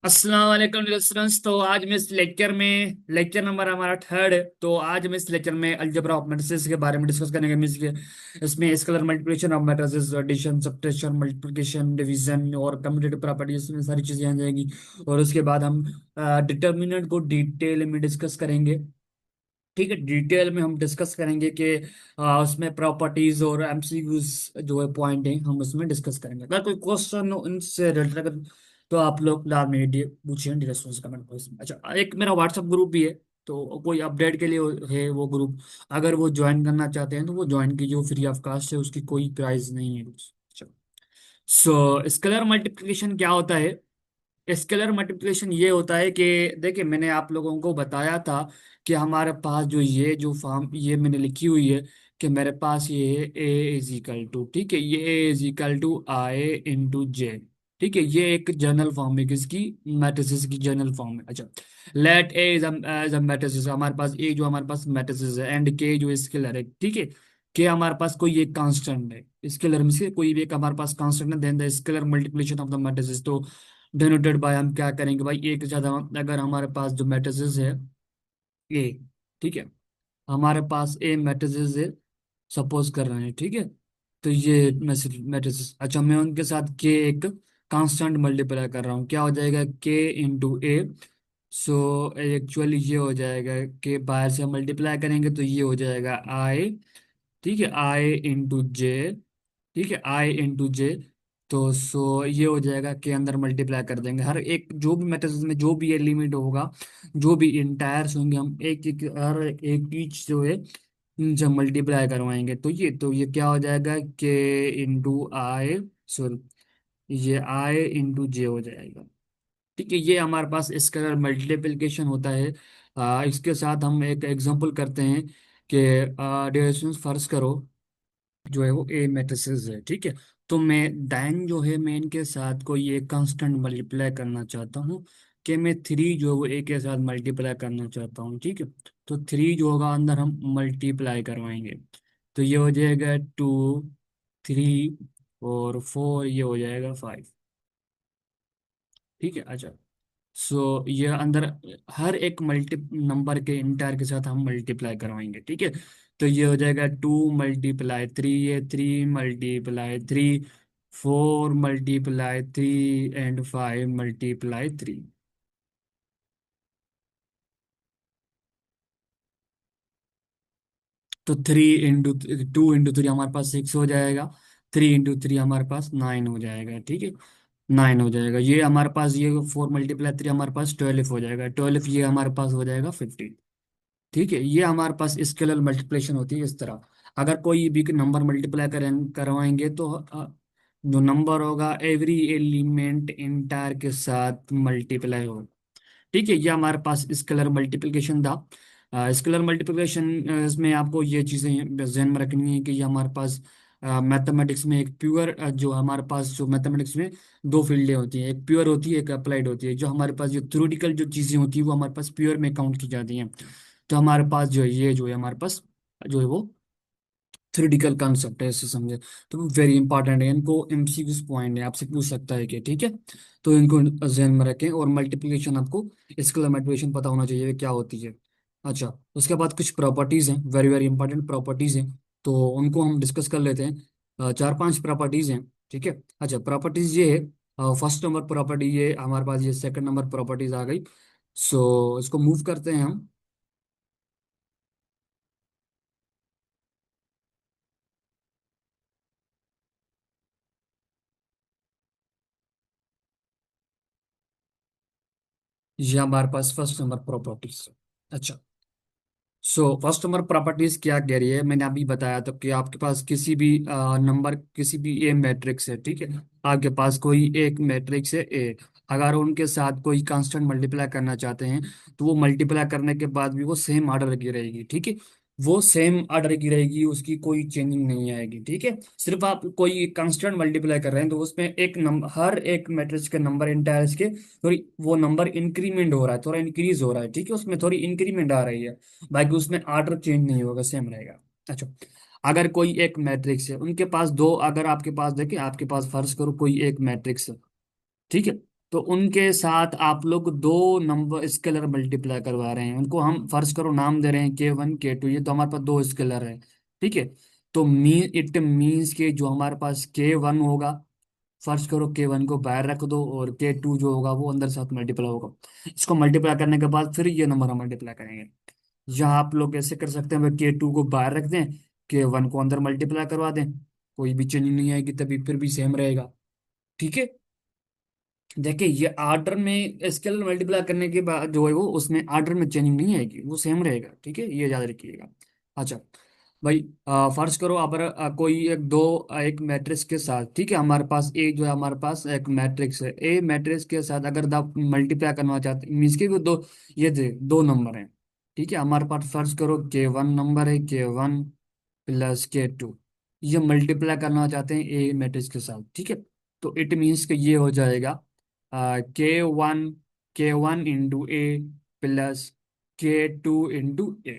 अस्सलाम वालेकुम स्टूडेंट्स। तो आज मैं इस लेक्चर में लेक्चर नंबर हमारा थर्ड है। तो आज हम इस लेक्चर में अलजेब्रा ऑफ मैट्रिसेस के बारे में डिस्कस करेंगे। मींस के इसमें scalar multiplication of matrices, addition, subtraction, multiplication, division और कम्यूटेटिव प्रॉपर्टीज में सारी चीजें आ जाएंगी। और उसके बाद हम डिटर्मिनेंट को डिटेल में डिस्कस करेंगे। ठीक है, डिटेल में हम डिस्कस करेंगे कि उसमें प्रॉपर्टीज और एमसीक्यूज जो है पॉइंट है हम उसमें डिस्कस करेंगे। अगर कोई क्वेश्चन हो इनसे रिलेटेड अगर तो आप लोग बाद में पूछिए डायरेक्ट कमेंट बॉक्स में। अच्छा, एक मेरा व्हाट्सएप ग्रुप भी है, तो कोई अपडेट के लिए है वो ग्रुप। अगर वो ज्वाइन करना चाहते हैं तो वो ज्वाइन कीजिए, वो फ्री ऑफ कास्ट है, उसकी कोई प्राइस नहीं है कुछ। सो स्केलर मल्टीप्लिकेशन क्या होता है? स्केलर मल्टीप्लिकेशन ये होता है कि देखिए, मैंने आप लोगों को बताया था कि हमारे पास जो ये जो फॉर्म ये मैंने लिखी हुई है कि मेरे पास ये है ए इज इक्वल टू, ठीक है, ये A is equal to I into J. ठीक है, ये एक जनरल फॉर्म है किसकी? मैट्रिसेस की जनरल फॉर्म है। अच्छा, let A is a matrices, हमारे पास ए जो हमारे पास मैट्रिसेस है एंड के जो स्केलर है। ठीक है, के हमारे पास कोई एक कांस्टेंट है, स्केलर में से कोई भी एक हमारे पास कांस्टेंट है, then the scalar multiplication of the matrices. तो डिनोटेड बाय हम क्या करेंगे भाई, एक से ज्यादा अगर हमारे पास जो मैट्रिसेस है ए, ठीक है, हमारे पास ए मैट्रिसेस है, सपोज कर रहे हैं, ठीक है। तो ये मैट्रिसेस, अच्छा, मैं उनके साथ के एक कांस्टेंट मल्टीप्लाई कर रहा हूँ, क्या हो जाएगा के इंटू ए। सो एक्चुअली ये हो जाएगा कि बाहर से मल्टीप्लाई करेंगे तो ये हो जाएगा आई, ठीक है, आई इंटू जे, ठीक है, आई इंटू जे। तो सो ये हो जाएगा के अंदर मल्टीप्लाई कर देंगे हर एक जो भी मैट्रिक्स में जो भी एलिमेंट होगा, जो भी इंटायर्स होंगे, हम एक एक हर एक ईच जो है इनसे मल्टीप्लाई करवाएंगे। तो ये क्या हो जाएगा के इंटू आई, सॉरी, ये आई इंटू जे हो जाएगा। ठीक है, ये हमारे पास स्केलर मल्टीप्लिकेशन होता है। इसके साथ हम एक एग्जांपल करते हैं कि डेरिवेशन फर्ज करो जो है वो ए मैट्रिसेस है, ठीक है। तो मैं दाइन जो है मैं इनके साथ कोई एक कांस्टेंट मल्टीप्लाई करना चाहता हूँ कि मैं थ्री जो है वो ए के साथ मल्टीप्लाई करना चाहता हूँ, ठीक है। तो थ्री जो होगा अंदर हम मल्टीप्लाई करवाएंगे, तो ये हो जाएगा टू, थ्री और फोर, ये हो जाएगा फाइव। ठीक है, अच्छा। सो ये अंदर हर एक मल्टी नंबर के इंटायर के साथ हम मल्टीप्लाई करवाएंगे, ठीक है। तो ये हो जाएगा टू मल्टीप्लाई थ्री, ये three multiply three, four multiply three and five multiply three. तो three into two into three हमारे पास सिक्स हो जाएगा, थ्री इंटू थ्री हमारे पास नाइन हो जाएगा, ठीक है, नाइन हो जाएगा। ये हमारे पास ये फोर मल्टीप्लाई थ्री हमारे पास ट्वेल्व हो जाएगा, ट्वेल्व ये हमारे पास हो जाएगा 15। ठीक है, ये हमारे पास स्केलर मल्टीप्लिकेशन होती है इस तरह। अगर कोई भी नंबर मल्टीप्लाई करें करवाएंगे तो जो नंबर होगा एवरी एलिमेंट इंटायर के साथ मल्टीप्लाई होगा। ठीक है, ये हमारे पास स्केलर मल्टीप्लिकेशन था। स्केलर मल्टीप्लिकेशन इसमें आपको ये चीज़ें ध्यान में रखनी है कि ये हमारे पास मैथमेटिक्स में एक प्योर जो हमारे पास जो मैथमेटिक्स में दो फील्डें होती हैं, एक प्योर होती है एक अप्लाइड होती है। जो हमारे पास जो थ्योरेटिकल जो चीज़ें होती हैं वो हमारे पास प्योर में काउंट की जाती हैं। तो हमारे पास जो है ये जो है हमारे पास जो है वो थ्योरेटिकल कॉन्सेप्ट है, ऐसे समझे। तो वेरी इंपॉर्टेंट है, इनको एमसीक्यूज पॉइंट है, आपसे पूछ सकता है कि ठीक है। तो इनको ध्यान में रखें, और मल्टीप्लिकेशन आपको स्केलर मल्टीप्लिकेशन पता होना चाहिए क्या होती है। अच्छा, उसके बाद कुछ प्रॉपर्टीज हैं, वेरी वेरी इंपॉर्टेंट प्रॉपर्टीज हैं, तो उनको हम डिस्कस कर लेते हैं। चार पांच प्रॉपर्टीज हैं, ठीक है। अच्छा, प्रॉपर्टीज ये है, फर्स्ट नंबर प्रॉपर्टी ये हमारे पास, ये सेकंड नंबर प्रॉपर्टीज आ गई। सो इसको मूव करते हैं हम। ये हमारे पास फर्स्ट नंबर प्रॉपर्टीज। अच्छा, सो फर्स्ट नंबर प्रॉपर्टीज क्या कह रही है, मैंने अभी बताया था कि आपके पास किसी भी नंबर किसी भी ए मैट्रिक्स है, ठीक है। आपके पास कोई एक मैट्रिक्स है ए, अगर उनके साथ कोई कांस्टेंट मल्टीप्लाई करना चाहते हैं तो वो मल्टीप्लाई करने के बाद भी वो सेम ऑर्डर की रहेगी, ठीक है। वो सेम ऑर्डर की रहेगी, उसकी कोई चेंजिंग नहीं आएगी, ठीक है। सिर्फ आप कोई कांस्टेंट मल्टीप्लाई कर रहे हैं तो उसमें एक नंबर, हर एक मैट्रिक्स के नंबर इंटायर्स के थोड़ी वो नंबर इंक्रीमेंट हो रहा है, थोड़ा इंक्रीज हो रहा है, ठीक है, उसमें थोड़ी इंक्रीमेंट आ रही है। बाकी उसमें आर्डर चेंज नहीं होगा, सेम रहेगा। अच्छा, अगर कोई एक मैट्रिक्स है, उनके पास दो, अगर आपके पास देखें, आपके पास फर्ज करो कोई एक मैट्रिक्स है, ठीक है। तो उनके साथ आप लोग दो नंबर स्केलर मल्टीप्लाई करवा रहे हैं, उनको हम फर्ज करो नाम दे रहे हैं K1 K2, ये तो हमारे पास दो स्केलर है, ठीक है। तो इट मीन्स के जो हमारे पास K1 होगा, फर्ज करो K1 को बाहर रख दो, और K2 जो होगा वो अंदर साथ मल्टीप्लाई होगा। इसको मल्टीप्लाई करने के बाद फिर ये नंबर हम मल्टीप्लाई करेंगे। यहाँ आप लोग ऐसे कर सकते हैं, K2 को बाहर रख दें, K1 को अंदर मल्टीप्लाई करवा दें, कोई भी चेंज नहीं आएगी, तभी फिर भी सेम रहेगा, ठीक है। देखिए ये आर्डर में स्केलर मल्टीप्लाई करने के बाद जो है वो उसमें आर्डर में चेंजिंग नहीं आएगी, वो सेम रहेगा, ठीक है, ये याद रखिएगा। अच्छा भाई, फर्ज करो अगर कोई एक दो एक मैट्रिक्स के साथ, ठीक है, हमारे पास ए जो है, हमारे पास एक मैट्रिक्स है, ए मैट्रिक्स के साथ अगर आप मल्टीप्लाई करना चाहते मीन्स के वो दो, ये दो नंबर हैं, ठीक है, हमारे पास फर्ज करो K1 नंबर है, K1 प्लस K2, ये मल्टीप्लाई करना चाहते हैं ए मैट्रिक्स के साथ, ठीक है। तो इट मीन्स कि ये हो जाएगा K1 इंटू ए प्लस K2 इंटू ए,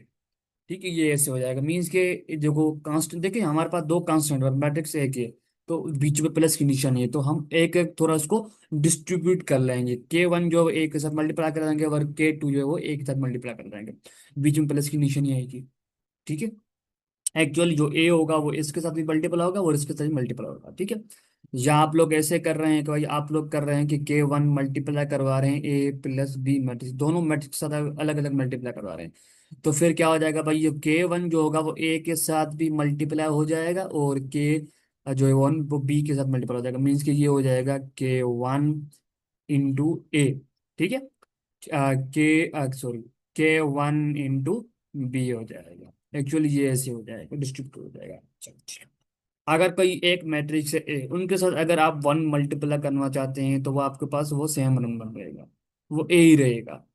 ठीक है, ये ऐसे हो जाएगा। मीन्स के देखो कांस्टेंट, देखिए हमारे पास दो कांस्टेंट और मैट्रिक्स एक है, तो बीच में प्लस की निशानी है, तो हम एक एक थोड़ा उसको डिस्ट्रीब्यूट कर लेंगे, K1 जो है एक के साथ मल्टीप्लाई कर देंगे, और K2 जो है वो एक के साथ मल्टीप्लाई कर देंगे, बीच में प्लस की निशानी आएगी, ठीक है। एक्चुअली जो ए होगा वो इसके साथ भी मल्टीपल होगा और इसके साथ भी मल्टीपल होगा, ठीक है। या आप लोग ऐसे कर रहे हैं कि भाई आप लोग कर रहे हैं कि K1 मल्टीप्लाई करवा रहे हैं ए प्लस बी मैट्रिक्स, दोनों मैट्रिक्स के साथ अलग अलग मल्टीप्लाई करवा रहे हैं, तो फिर क्या हो जाएगा भाई, ये K1 जो होगा वो ए के साथ भी मल्टीप्लाई हो जाएगा, और के जो है वन वो बी के साथ मल्टीप्लाई हो जाएगा, मीन्स कि ये हो जाएगा K1 इंटू ए, ठीक है, के सॉरी K1 इंटू बी हो जाएगा। एक्चुअली ये ऐसे हो जाएगा, डिस्ट्रीब्यूट हो जाएगा। अच्छा, अगर कोई एक मैट्रिक्स है ए, उनके साथ अगर आप वन मल्टीप्लाई करना चाहते हैं तो वो आपके पास वो सेम नंबर रहेगा, वो ए ही रहेगा,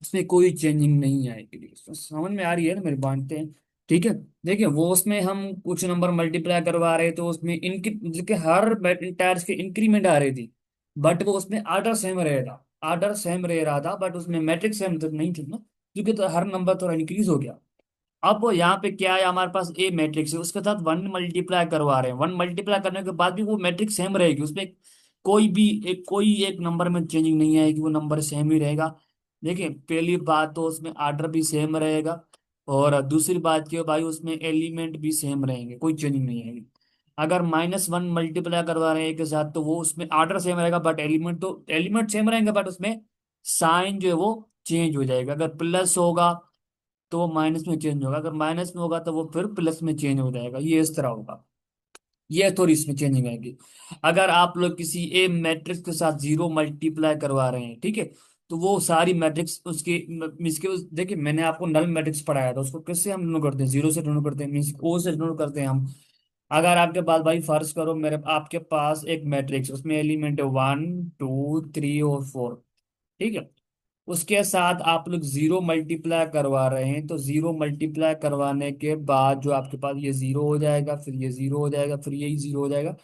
उसमें कोई चेंजिंग नहीं आएगी। समझ में आ रही है ना मेरी बातें हैं? ठीक है। देखिए वो उसमें हम कुछ नंबर मल्टीप्लाई करवा रहे, तो उसमें इनकी देखिए हर इंटायर्स के इंक्रीमेंट आ रही थी, बट वो उसमें आर्डर सेम रहेगा, आर्डर सेम रह रहा था, बट उसमें मैट्रिक्स सेम तो नहीं थी ना, क्योंकि तो हर नंबर थोड़ा इंक्रीज हो गया। अब वो यहाँ पे क्या है, हमारे पास ए मैट्रिक्स है, उसके साथ वन मल्टीप्लाई करवा रहे हैं, वन मल्टीप्लाई करने के बाद भी वो मैट्रिक्स सेम रहेगी, उसमें कोई एक नंबर में चेंजिंग नहीं आएगी, वो नंबर सेम ही रहेगा। देखिए पहली बात तो उसमें आर्डर भी सेम रहेगा, और दूसरी बात की भाई उसमें एलिमेंट भी सेम रहेंगे, कोई चेंजिंग नहीं आएगी। अगर -1 मल्टीप्लाई करवा रहे हैं एक के साथ, तो वो उसमें आर्डर सेम रहेगा, बट एलिमेंट सेम रहेंगे, बट उसमें साइन जो है वो चेंज हो जाएगा। अगर प्लस होगा तो वो माइनस में चेंज होगा, अगर माइनस में होगा तो वो फिर प्लस में चेंज हो जाएगा, ये इस तरह होगा, ये थोड़ी इसमें चेंजिंग आएगी। अगर आप लोग किसी ए मैट्रिक्स के साथ जीरो मल्टीप्लाई करवा रहे हैं, ठीक है, तो वो सारी मैट्रिक्स उसकी मीन्स के देखिए मैंने आपको नल मैट्रिक्स पढ़ाया था, उसको किससे हम डिनोट करते हैं, जीरो से डिनोट करते हैं, मीन्स ओ से डिनोट करते हैं हम। अगर आपके पास भाई फर्ज करो मेरे आपके पास एक मैट्रिक्स, उसमें एलिमेंट है 1 2 3 और 4, ठीक है, उसके साथ आप लोग जीरो मल्टीप्लाई करवा रहे हैं, तो जीरो मल्टीप्लाई करवाने के बाद जो आपके पास ये जीरो हो जाएगा, फिर ये जीरो हो जाएगा, फिर यही जीरो हो जाएगा,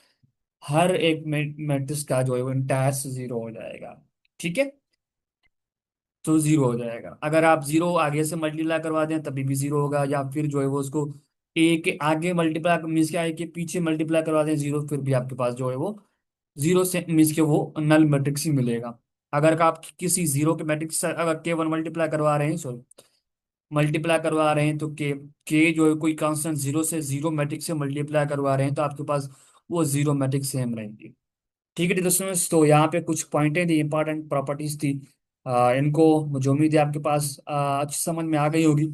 हर एक मैट्रिक्स का जो है वो इंटायर जीरो हो जाएगा, ठीक है। तो जीरो हो जाएगा, अगर आप जीरो आगे से मल्टीप्लाई करवा दें तभी भी जीरो होगा, या फिर जो है वो उसको ए के आगे मल्टीप्लाई मीन्स क्या है कि पीछे मल्टीप्लाई करवा दें जीरो, फिर भी आपके पास जो है वो जीरो से मीन्स के वो नल मैट्रिक्स ही मिलेगा। अगर आप किसी जीरो के मैट्रिक्स से अगर K1 मल्टीप्लाई करवा रहे हैं, सॉरी मल्टीप्लाई करवा रहे हैं, तो के जो है कोई कांस्टेंट जीरो से जीरो मैट्रिक्स से मल्टीप्लाई करवा रहे हैं, तो आपके पास वो जीरो मैट्रिक्स सेम रहेंगे, ठीक है दोस्तों। तो यहाँ पे कुछ पॉइंटें थी, इंपॉर्टेंट प्रॉपर्टीज थी, इनको मुझे उम्मीद है आपके पास अच्छी समझ में आ गई होगी।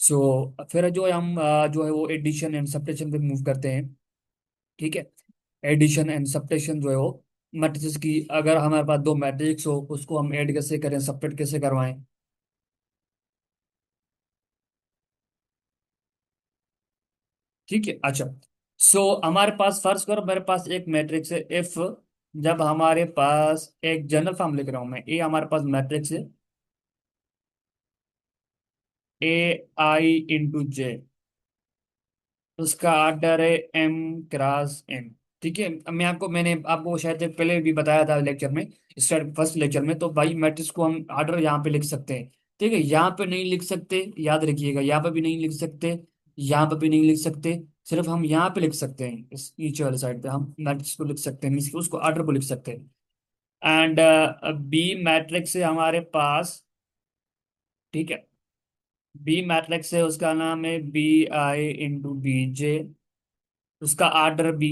सो फिर जो है हम जो है वो एडिशन एंड सब्ट्रैक्शन पे मूव करते हैं, ठीक है। एडिशन एंड सब्ट्रैक्शन जो है वो मैट्रिक्स की, अगर हमारे पास दो मैट्रिक्स हो उसको हम ऐड कैसे करें, सब्ट्रैक्ट कैसे करवाएं, ठीक है। अच्छा, सो हमारे पास फर्ज करो मेरे पास एक मैट्रिक्स है एफ, जब हमारे पास एक जनरल फॉर्म लिख रहा हूं मैं, ए हमारे पास मैट्रिक्स है AI इंटू J, उसका ऑर्डर है M×N, ठीक है। अब मैंने आपको शायद पहले भी बताया था लेक्चर में, स्टार्ट फर्स्ट लेक्चर में, तो भाई मैट्रिक्स को हम ऑर्डर यहाँ पे लिख सकते हैं, ठीक है, यहाँ पे नहीं लिख सकते, याद रखिएगा, यहाँ पे भी नहीं लिख सकते, यहाँ पे भी नहीं लिख सकते, सिर्फ हम यहाँ पे लिख सकते हैं, इस नीचे वाले साइड पे हम मैट्रिक्स को लिख सकते हैं, मीन्स उसको ऑर्डर को लिख सकते हैं। एंड बी मैट्रिक्स है हमारे पास, ठीक है। बी मैट्रिक्स है, उसका नाम है B I into B J, उसका आर्डर बी।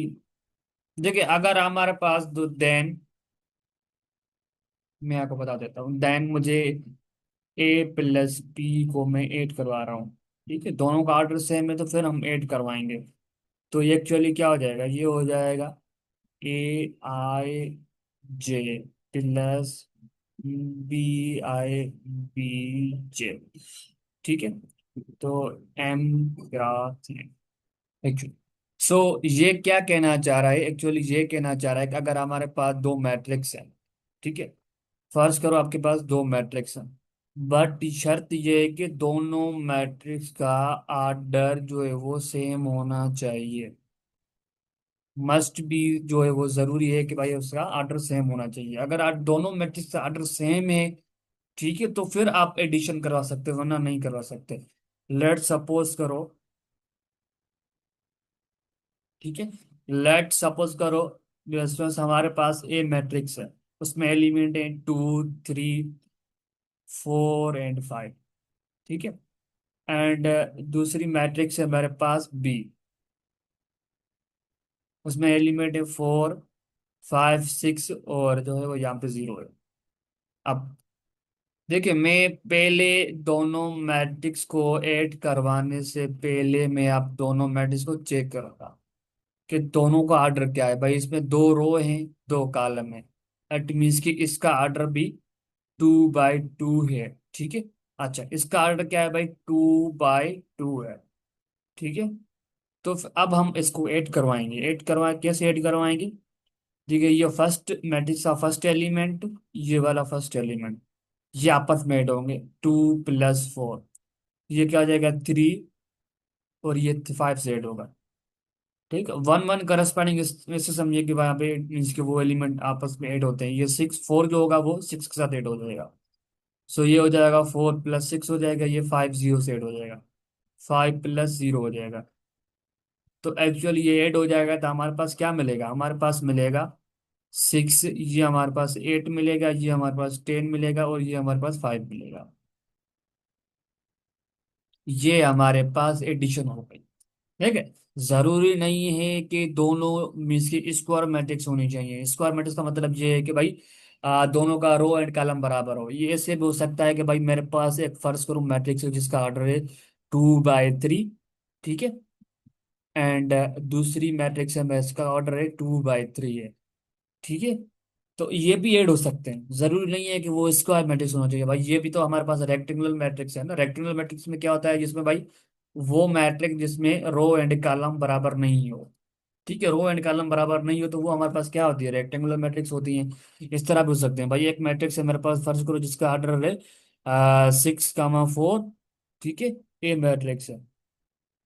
देखिए अगर हमारे पास दो, देन मैं आपको बता देता हूँ, देन मुझे ए प्लस बी को मैं ऐड करवा रहा हूँ, ठीक है। दोनों का ऑर्डर सेम है तो फिर हम ऐड करवाएंगे। तो ये एक्चुअली क्या हो जाएगा, ये हो जाएगा A I J plus B I B J, ठीक है। तो एम क्रॉस एक्चुअली, सो ये क्या कहना चाह रहा है, एक्चुअली ये कहना चाह रहा है कि अगर हमारे पास दो मैट्रिक्स हैं, ठीक है। फर्ज करो आपके पास दो मैट्रिक्स हैं, बट शर्त ये है कि दोनों मैट्रिक्स का आर्डर जो है वो सेम होना चाहिए। मस्ट बी जो है वो जरूरी है कि भाई उसका आर्डर सेम होना चाहिए। अगर आप दोनों मैट्रिक्स का आर्डर सेम है, ठीक है, तो फिर आप एडिशन करवा सकते हो, वरना नहीं करवा सकते। लेट सपोज करो, ठीक है, लेट सपोज करो स्टूडेंट्स हमारे पास ए मैट्रिक्स है, उसमें एलिमेंट है 2, 3, 4 एंड 5, ठीक है। एंड दूसरी मैट्रिक्स है हमारे पास बी, उसमें एलिमेंट है 4, 5, 6 और जो है वो यहाँ पे 0 है। अब देखिए, मैं पहले दोनों मैट्रिक्स को ऐड करवाने से पहले मैं आप दोनों मैट्रिक्स को चेक करूंगा कि दोनों का ऑर्डर क्या है। भाई इसमें दो रो हैं, दो कॉलम है, दैट मीन्स कि इसका ऑर्डर भी 2/2 है, ठीक है। अच्छा, इसका ऑर्डर क्या है भाई, 2/2 है, ठीक है। तो अब हम इसको ऐड करवाएंगे, ऐड करवा कैसे ऐड करवाएंगे, ठीक है। ये फर्स्ट मैट्रिक्स का फर्स्ट एलिमेंट, ये वाला फर्स्ट एलिमेंट, ये आपस में ऐड होंगे, 2 + 4, ये क्या हो जाएगा 3, और ये 5 से ऐड होगा, ठीक है। 1 1 करस्पॉन्डिंग इससे समझिए कि वहां पे मीन्स के वो एलिमेंट आपस में ऐड होते हैं। ये 6 4 जो होगा वो 6 के साथ ऐड हो जाएगा। सो ये हो जाएगा 4 + 6 हो जाएगा, ये 5 0 से ऐड हो जाएगा, 5 + 0 हो जाएगा। तो एक्चुअली ये ऐड हो जाएगा तो हमारे पास क्या मिलेगा, हमारे पास मिलेगा 6, ये हमारे पास 8 मिलेगा, ये हमारे पास 10 मिलेगा, और ये हमारे पास 5 मिलेगा। ये हमारे पास एडिशन हो गई, ठीक है। जरूरी नहीं है कि दोनों मीन्स की स्क्वायर मैट्रिक्स होनी चाहिए। स्क्वायर मैट्रिक्स का मतलब ये है कि भाई दोनों का रो एंड कॉलम बराबर हो। ये ऐसे भी हो सकता है कि भाई मेरे पास एक फर्ज करूं मैट्रिक्स है जिसका ऑर्डर है 2/3, ठीक है। एंड दूसरी मैट्रिक्स है मैं इसका ऑर्डर है 2/3 है, ठीक है। तो ये भी ऐड हो सकते हैं, जरूरी नहीं है कि वो स्क्वायर मैट्रिक्स होना चाहिए। भाई ये भी तो हमारे पास रेक्टेंगुलर मैट्रिक्स है ना। रेक्टेंगुलर मैट्रिक्स में क्या होता है, जिसमें भाई वो मैट्रिक्स जिसमें रो एंड कॉलम बराबर नहीं हो, ठीक है। रो एंड कॉलम बराबर नहीं हो तो वो हमारे पास क्या होती है, रेक्टेंगुलर मैट्रिक्स होती है। इस तरह भी हो सकते हैं। भाई एक मैट्रिक्स है मेरे पास, फर्ज करो जिसका ऑर्डर है 6, 4, ठीक है। ए मैट्रिक्स है,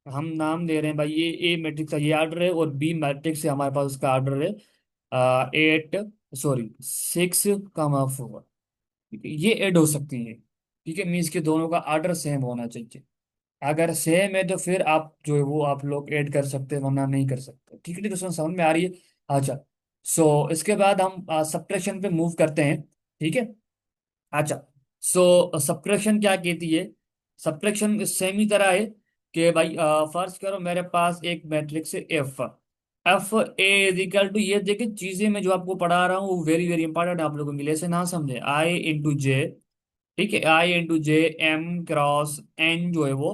हम नाम दे रहे हैं भाई, ये ए मैट्रिक्स का ये ऑर्डर है, और बी मैट्रिक्स है हमारे पास, उसका ऑर्डर है 8, सॉरी 6, 4, ठीक है। ये ऐड हो सकती है, ठीक है। मीन्स के दोनों का ऑर्डर सेम होना चाहिए। अगर सेम है तो फिर आप जो है वो आप लोग ऐड कर सकते हैं, वरना नहीं कर सकते, ठीक है। दोस्तों समझ में आ रही है। अच्छा, सो इसके बाद हम सब्ट्रैक्शन पे मूव करते हैं, ठीक है। अच्छा, सो सब्ट्रैक्शन क्या कहती है, सब्ट्रैक्शन सेम ही तरह है कि भाई फर्ज करो मेरे पास एक मैट्रिक्स है एफ, F A = ये देखिए चीजें मैं जो आपको पढ़ा रहा हूँ वो वेरी वेरी इंपॉर्टेंट आप लोगों के लिए, ऐसे ना समझे। I × J, ठीक है, I × J M × N जो है वो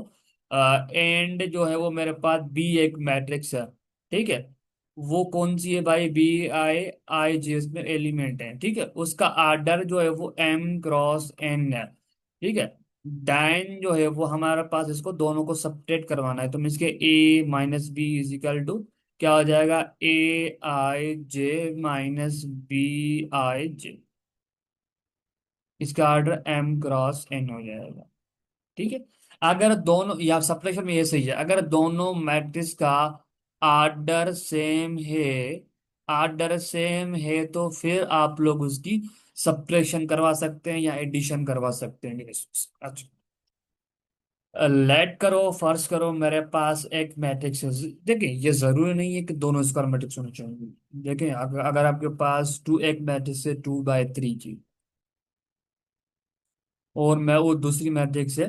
एंड जो है वो मेरे पास बी एक मैट्रिक्स है, ठीक है। वो कौन सी है भाई, BI I J इसमें एलिमेंट है, ठीक है। उसका आर्डर जो है वो M × N है, ठीक है। डाइन जो है वो हमारे पास इसको दोनों को सब्ट्रैक्ट करवाना है, तो मीन्स के A - B क्या हो जाएगा, AIJ - BIJ, इसका ऑर्डर M × N हो जाएगा, ठीक है। अगर दोनों या सब्ट्रैक्शन में ये सही है, अगर दोनों मैट्रिक्स का ऑर्डर सेम है, ऑर्डर सेम है तो फिर आप लोग उसकी सब्ट्रैक्शन करवा सकते हैं या एडिशन करवा सकते हैं। अच्छा, लेट करो, फर्ज करो मेरे पास एक मैट्रिक्स है। देखिए ये जरूरी नहीं है कि दोनों स्क्वायर मैट्रिक्स होने चाहिए। देखिए अगर आपके पास टू एक मैट्रिक्स है 2/3 की, और मैं वो दूसरी मैट्रिक्स है,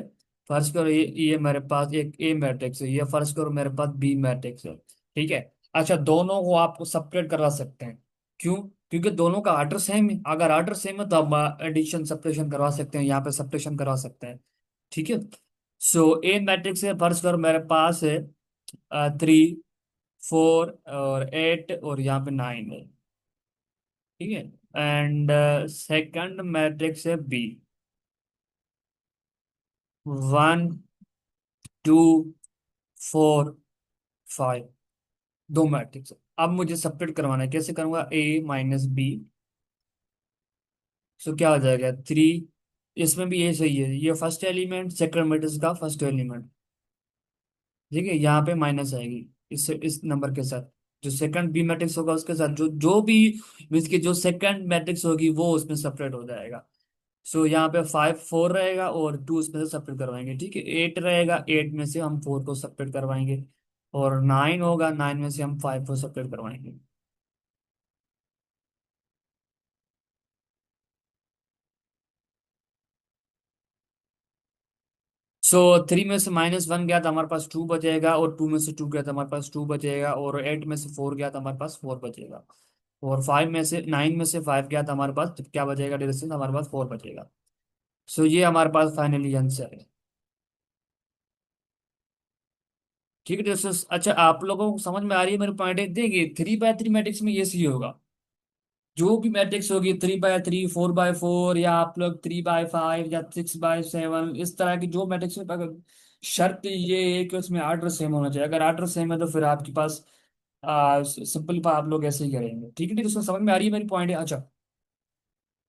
फर्ज करो ये मेरे पास एक ए मैट्रिक्स है, ये फर्ज करो मेरे पास बी मैट्रिक्स है। ठीक है। अच्छा, दोनों को आप सेपरेट करा सकते हैं। क्यों? क्योंकि दोनों का आर्डर सेम है। अगर आर्डर सेम है तो आप एडिशन सब्ट्रैक्शन करवा सकते हैं, यहाँ पे सब्ट्रैक्शन करवा सकते हैं। ठीक है। सो ए मैट्रिक्स है, फर्ज करो मेरे पास है 3, 4 और 8, और यहाँ पे 9 है। ठीक है। एंड सेकंड मैट्रिक्स है बी, 1, 2, 4, 5। दो मैट्रिक्स। अब मुझे सेपरेट करवाना है, कैसे करूंगा? A - B। सो क्या हो जाएगा? 3। इसमें भी ये सही है, ये फर्स्ट एलिमेंट सेकंड मैट्रिक्स का फर्स्ट एलिमेंट। ठीक है, यहाँ पे माइनस आएगी इस नंबर के साथ। जो सेकंड बी मैट्रिक्स होगा उसके साथ जो जो भी मीन्स की जो सेकंड मैट्रिक्स होगी वो उसमें सेपरेट हो जाएगा। सो यहाँ पे 5, 4 रहेगा और 2 उसमें से सेपरेट करवाएंगे। ठीक है, 8 रहेगा, 8 में से हम 4 को सेपरेट करवाएंगे। और 9 होगा, 9 में से हम 5 को सेपरेट करवाएंगे। सो 3 में से -1 गया तो हमारे पास 2 बचेगा, और 2 में से 2 गया तो हमारे पास 2 बचेगा, और 8 में से 4 गया तो हमारे पास 4 बचेगा। और 9 में से 5 गया तो हमारे पास क्या बचेगा? डिस्टेंस हमारे पास 4 बचेगा। सो ये हमारे पास फाइनली आंसर है। ठीक है दोस्तों, अच्छा आप लोगों को समझ में आ रही है मेरे पॉइंट? देखिए 3/3 मैट्रिक्स में ये सही होगा। जो भी मैट्रिक्स होगी 3/3, 4/4, या आप लोग 3/5 या 6/7, इस तरह की जो मैट्रिक्स है, अगर शर्त ये है कि उसमें आर्डर सेम होना चाहिए। अगर आर्डर सेम है तो फिर आपके पास सिंपल आप लोग ऐसे ही करेंगे। ठीक है, ठीक है, दोस्तों समझ में आ रही है मेरी पॉइंट है? अच्छा।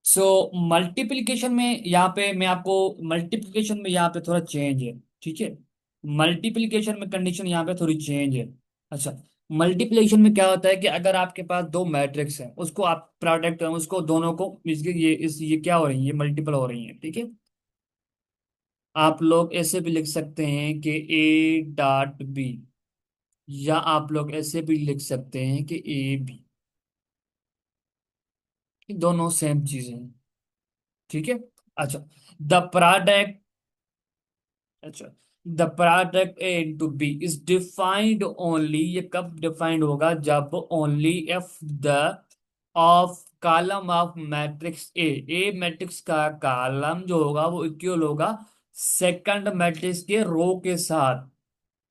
सो मल्टीप्लिकेशन में यहाँ पे मैं आपको, मल्टीप्लिकेशन में यहाँ पे थोड़ा चेंज है। ठीक है। मल्टीप्लिकेशन में कंडीशन यहाँ पे थोड़ी चेंज है। अच्छा, मल्टीप्लिकेशन में क्या होता है कि अगर आपके पास दो मैट्रिक्स हैं, उसको आप प्रोडक्ट उसको दोनों को ये क्या हो रही है? ये मल्टीपल हो रही है। ठीक है। आप लोग ऐसे भी लिख सकते हैं कि A.B, या आप लोग ऐसे भी लिख सकते हैं कि AB। दोनों सेम चीजें हैं। ठीक है। अच्छा, द प्रोडक्ट, अच्छा, the product A × B is defined only, ये कब डिफाइंड होगा? जब only F the of column of matrix A matrix का कॉलम जो होगा वो इक्वल होगा सेकंड मैट्रिक्स के रो के साथ।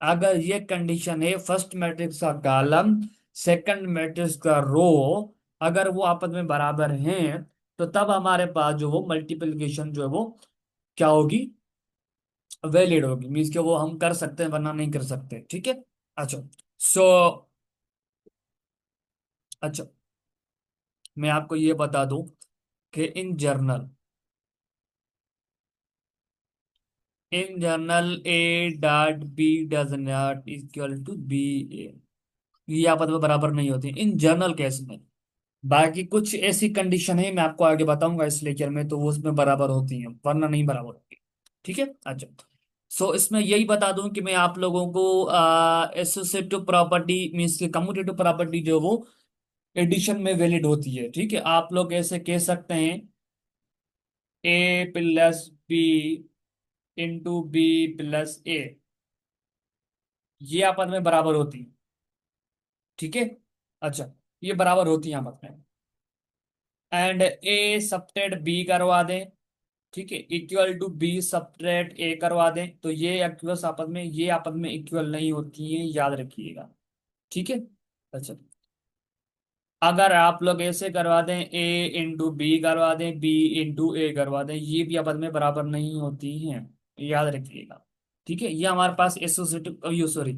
अगर ये कंडीशन है, फर्स्ट मैट्रिक्स का कॉलम सेकंड मैट्रिक्स का रो अगर वो आपस में बराबर हैं, तो तब हमारे पास जो वो मल्टीप्लिकेशन जो है वो क्या होगी? वैलिड होगी। मीन्स के वो हम कर सकते हैं, वरना नहीं कर सकते। ठीक है। अच्छा। सो अच्छा, मैं आपको ये बता दूं कि in general A.B does not equal to B। ये आपस में बराबर नहीं होती इन जनरल केस में। बाकी कुछ ऐसी कंडीशन है, मैं आपको आगे बताऊंगा इस लेक्चर में, तो वो उसमें बराबर होती हैं, वरना नहीं बराबर होती। ठीक है। अच्छा। सो इसमें यही बता दूं कि मैं आप लोगों को एसोसिएटिव प्रॉपर्टी मीन्स के कम्यूटेटिव प्रॉपर्टी जो वो एडिशन में वैलिड होती है। ठीक है, आप लोग ऐसे कह सकते हैं A + B × B + A, ये आपस में बराबर होती है। ठीक है। अच्छा, ये बराबर होती है आपस में। एंड A सबट्रैक्ट B करवा दें। ठीक है, equal to B subtract A करवा दें, तो ये एक्वल्स आपस में, ये आपस में इक्वल नहीं होती है, याद रखिएगा। ठीक है। अच्छा, अगर आप लोग ऐसे करवा दें A × B करवा दें, B × A करवा दें, ये भी आपस में बराबर नहीं होती हैं, याद रखिएगा। ठीक है, ये हमारे पास एसोसिएटिव, ये सॉरी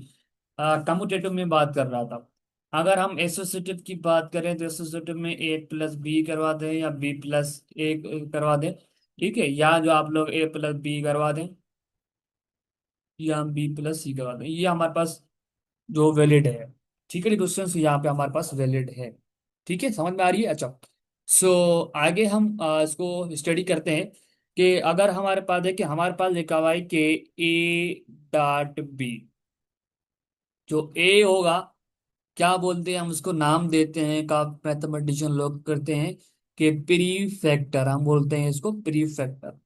कम्यूटेटिव में बात कर रहा था। अगर हम एसोसिएटिव की बात करें तो एसोसिएटिव में A + B करवा दें या B + A करवा दें। ठीक है, या जो आप लोग A + B करवा दें या हम B + C करवा दें, ये हमारे पास जो वैलिड है। ठीक है क्वेश्चन यहाँ पे हमारे पास वैलिड है। ठीक है, समझ में आ रही है? अच्छा। सो आगे हम इसको स्टडी करते हैं। कि अगर हमारे पास देखिए, हमारे पास लिखा हुआ है कि ए डॉट बी, जो ए होगा, क्या बोलते हैं हम उसको, नाम देते हैं, का मैथमेटिशियन लोग करते हैं कि प्रीफैक्टर, हम बोलते हैं इसको प्रीफैक्टर।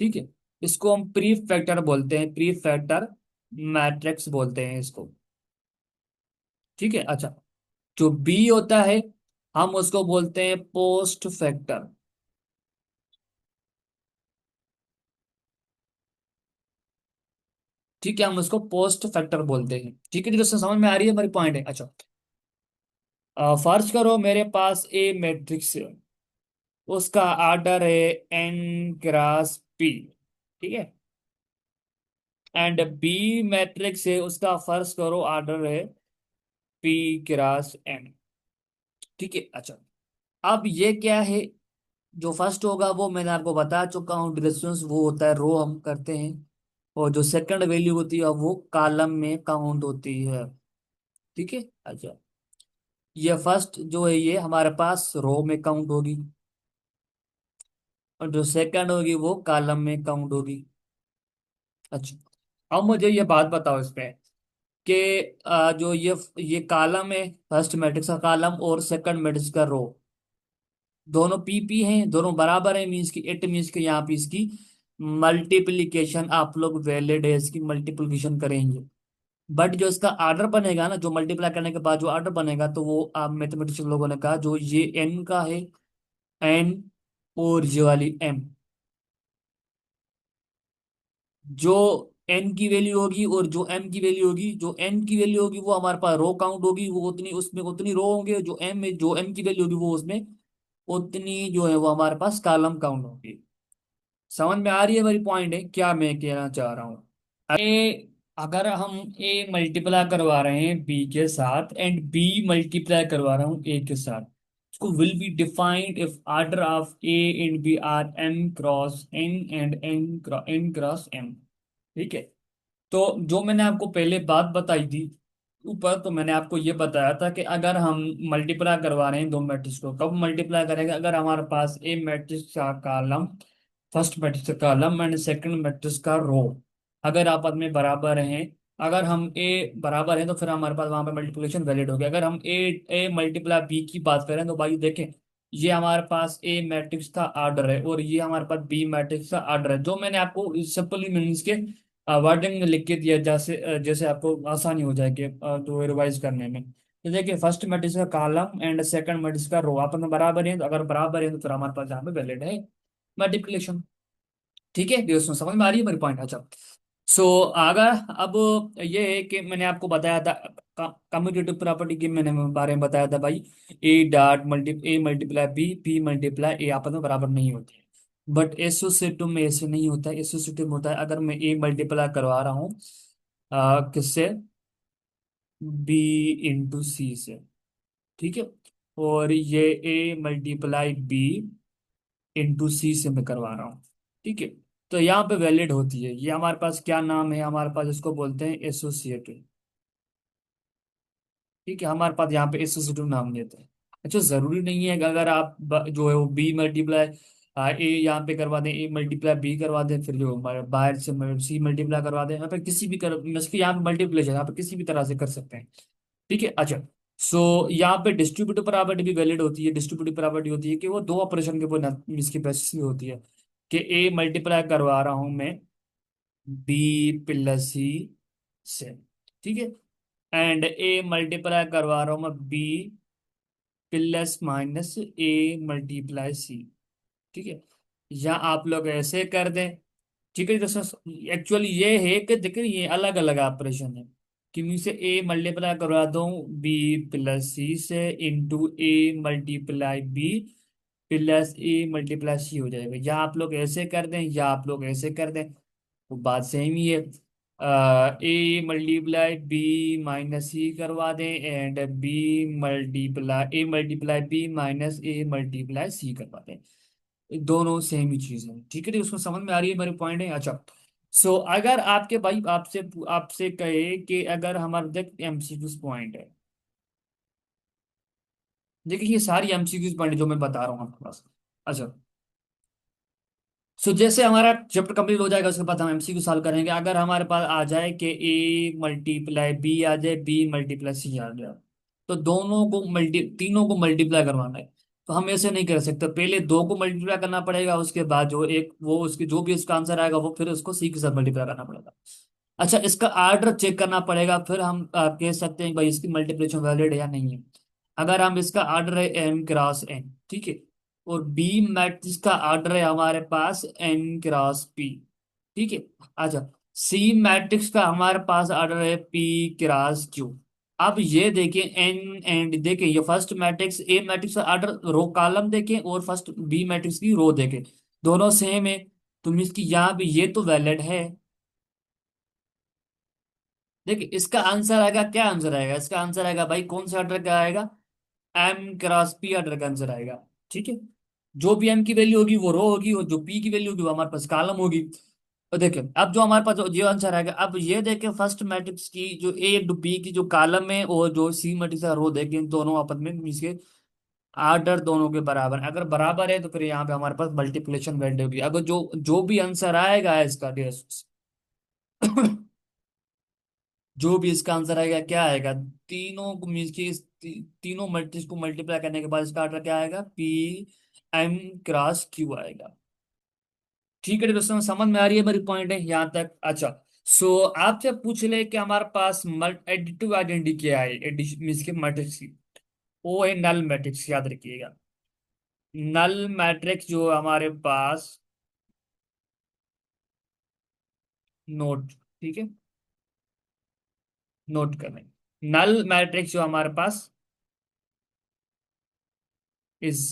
ठीक है, इसको हम प्रीफैक्टर बोलते हैं, प्रीफैक्टर मैट्रिक्स बोलते हैं इसको। ठीक है, अच्छा। जो बी होता है, हम उसको बोलते हैं पोस्ट फैक्टर। ठीक है, हम उसको पोस्ट फैक्टर बोलते हैं। ठीक है जी, दोस्तों समझ में आ रही है हमारी पॉइंट है। अच्छा, फर्ज करो मेरे पास ए मैट्रिक्स है, उसका आर्डर है एन क्रॉस पी। ठीक है, एंड बी मैट्रिक्स है, उसका फर्ज करो आर्डर है पी क्रॉस एन। ठीक है, अच्छा। अब ये क्या है, जो फर्स्ट होगा वो मैंने आपको बता चुका हूँ, डिरेक्शंस वो होता है, रो हम करते हैं। और जो सेकंड वैल्यू होती है वो कॉलम में काउंट होती है। ठीक है, अच्छा। ये फर्स्ट जो है ये हमारे पास रो में काउंट होगी, और जो सेकंड होगी वो कॉलम में काउंट होगी। अच्छा, अब मुझे ये बात बताओ इसमें कि जो ये कॉलम है, फर्स्ट मैट्रिक्स का कॉलम और सेकंड मैट्रिक्स का रो, दोनों पी हैं, दोनों बराबर है, मीन्स की इट मीन्स की यहाँ पे इसकी मल्टीप्लीकेशन आप लोग वैलिड है, इसकी मल्टीप्लीकेशन करेंगे। बट जो इसका आर्डर बनेगा ना, जो मल्टीप्लाई करने के बाद जो आर्डर बनेगा, तो वो आप मैथमेटिशियन लोगों ने कहा जो ये एन का है, एन, और ये वाली एम, जो एन की वैल्यू होगी और जो एम की वैल्यू होगी, जो एन की वैल्यू होगी वो हमारे पास रो काउंट होगी, वो उतनी, उसमें उतनी रो होंगे, जो एम की वैल्यू होगी वो उसमें उतनी जो है वो हमारे पास कॉलम काउंट होगी। समझ में आ रही है मेरी पॉइंट है क्या मैं कहना चाह रहा हूँ। ए, अगर हम ए मल्टीप्लाई करवा रहे हैं बी के साथ एंड बी मल्टीप्लाई करवा रहा हूँ ए के साथ, इसको will be defined if order of A and B are M cross N and N cross M. ठीक है, तो जो मैंने आपको पहले बात बताई थी ऊपर, तो मैंने आपको ये बताया था कि अगर हम मल्टीप्लाई करवा रहे हैं दो मैट्रिक्स को, कब मल्टीप्लाई करेंगे, अगर हमारे पास ए मैट्रिक्स का कॉलम, फर्स्ट मैट्रिक्स का कॉलम एंड सेकंड मैट्रिक्स का रो अगर आपस में बराबर हैं। अगर हम ए बराबर हैं तो फिर हमारे पास वहां पे मल्टीप्लिकेशन वैलिड होगी। अगर हम ए मल्टीप्लाई बी की बात करें तो भाई देखें, ये हमारे पास ए मैट्रिक्स का ऑर्डर है और ये हमारे पास बी मैट्रिक्स का ऑर्डर है, जो मैंने आपको सिंपली मीनिंग्स के वर्डिंग में लिख के दिया, जैसे जैसे आपको आसानी हो जाएगी तो रिवाइज करने में। तो देखिए, फर्स्ट मैट्रिक्स का कॉलम एंड सेकंड मैट्रिक्स का रो आपस में बराबर है, तो अगर बराबर है तो फिर हमारे पास यहाँ पे वैलिड है मल्टीप्लिकेशन। ठीक है दोस्तों, समझ में आ रही है मेरी पॉइंट। अच्छा, सो अगर अब ये है कि मैंने आपको बताया था कम्यूटेटिव प्रॉपर्टी के मैंने बारे में बताया था भाई, ए मल्टीप्लाई बी मल्टीप्लाई ए आपस में बराबर नहीं होते। बट एसोसिएटिव में ऐसे नहीं होता है। एसोसिएटिव में होता है अगर मैं ए मल्टीप्लाई करवा रहा हूँ किससे, बी इंटू सी से। ठीक है, और ये ए मल्टीप्लाई बी इंटू सी से मैं करवा रहा हूँ। ठीक है, तो यहाँ पे वैलिड होती है। ये हमारे पास क्या नाम है, हमारे पास इसको बोलते हैं एसोसिएटिव। ठीक है, हमारे पास यहाँ पे एसोसिएटिव नाम देते हैं। अच्छा, जरूरी नहीं है कि अगर आप जो है वो बी मल्टीप्लाई ए यहाँ पे करवा दें, ए मल्टीप्लाई बी करवा दें, फिर जो बाहर से सी मल्टीप्लाई करवा दें, यहाँ पे किसी भी कर इसके यहाँ पे मल्टीप्लिकेशन यहाँ पे किसी भी तरह से कर सकते हैं। ठीक है, अच्छा। सो यहाँ पे डिस्ट्रीब्यूटिव प्रॉपर्टी भी वैलिड होती है। डिस्ट्रीब्यूटिव प्रॉपर्टी होती है कि वो दो ऑपरेशन के ऊपर इसकी बेसिस पे होती है, कि ए मल्टीप्लाई करवा रहा हूं मैं बी प्लस सी से। ठीक है, एंड ए मल्टीप्लाई करवा रहा हूं मैं B plus minus A multiply सी। ठीक है, या आप लोग ऐसे कर दें। ठीक है दोस्तों, एक्चुअली ये है कि देखिए ये अलग अलग ऑपरेशन है, कि मैं से ए मल्टीप्लाई करवा दूं बी प्लस सी से इंटू ए मल्टीप्लाई बी प्लस ए मल्टीप्लाई सी हो जाएगा, या आप लोग ऐसे कर दें या आप लोग ऐसे कर दें, वो बात सेम ही है। A multiply B minus C करवा दें and B multiply A multiply B minus A multiply C करवा दें, दोनों सेम ही चीज है। ठीक है, तो उसको समझ में आ रही है मेरे पॉइंट है। अच्छा, सो अगर आपके भाई आपसे आपसे कहे कि अगर हमारे देख एमसीक्यूज पॉइंट है, देखिए ये सारी एमसीक्यूज पॉइंट जो मैं बता रहा हूँ आपके पास। अच्छा, सो जैसे हमारा चैप्टर कंप्लीट हो जाएगा उसके बाद हम एमसीक्यू सॉल्व करेंगे। अगर हमारे पास आ जाए कि ए मल्टीप्लाई बी आ जाए, बी मल्टीप्लाई सी आ जाए, तो दोनों को मल्टी तीनों को मल्टीप्लाई करवाना है। तो हम ऐसे नहीं कर सकते, पहले दो को मल्टीप्लाई करना पड़ेगा, उसके बाद जो एक वो उसकी जो भी उसका आंसर आएगा वो फिर उसको सी के साथ मल्टीप्लाई करना पड़ेगा। अच्छा, इसका आर्डर चेक करना पड़ेगा, फिर हम कह सकते हैं भाई इसकी मल्टीप्लिकेशन वैलिड है या नहीं है। अगर हम इसका आर्डर है एम क्रॉस एन, ठीक है, और बी मैट्रिक्स का आर्डर है हमारे पास एन क्रॉस पी, ठीक है। अच्छा, सी मैट्रिक्स का हमारे पास आर्डर है पी क्रॉस क्यू। अब ये देखें एन एंड देखें, ये फर्स्ट मैट्रिक्स ए मैट्रिक्स का आर्डर रो कॉलम देखें और फर्स्ट बी मैट्रिक्स की रो देखें, दोनों सेम है। तो मीन्स की यहाँ भी ये तो वैलिड है। देखिए इसका आंसर आएगा, क्या आंसर आएगा, इसका आंसर आएगा भाई कौन सा ऑर्डर का आएगा, एम क्रॉस पी ऑर्डर का आंसर आएगा। ठीक है, जो भी एम की वैल्यू होगी वो रो होगी, और जो पी की वैल्यू होगी वो हमारे पास कॉलम होगी। तो देखिए अब जो हमारे पास जो आंसर आएगा, अब ये देखें फर्स्ट मैट्रिक्स की जो ए टू पी की जो कॉलम है और जो सी मैट्रिक्स का रो देखें, इन दोनों आपस में इसके आर्डर दोनों के बराबर है। अगर बराबर है तो फिर यहाँ पे हमारे पास मल्टीप्लिकेशन वैल्यू होगी। अगर जो जो भी आंसर आएगा इसका जो भी इसका आंसर आएगा क्या आएगा, तीनों को मीन की तीनों मल्टीज को मल्टीप्लाई करने के बाद इसका आंसर क्या आएगा, पी एम क्रॉस क्यू आएगा। ठीक है दोस्तों, समझ में आ रही है मेरी पॉइंट है यहाँ तक। अच्छा, सो आपसे पूछ ले कि हमारे पास एडिटिव आइडेंटिटी क्या है, एडिशन मीन्स के मैट्रिक्स की, वो है नल मैट्रिक्स, याद रखिएगा। नल मैट्रिक्स जो हमारे पास, नोट, ठीक है, नोट करें, नल मैट्रिक्स जो हमारे पास इज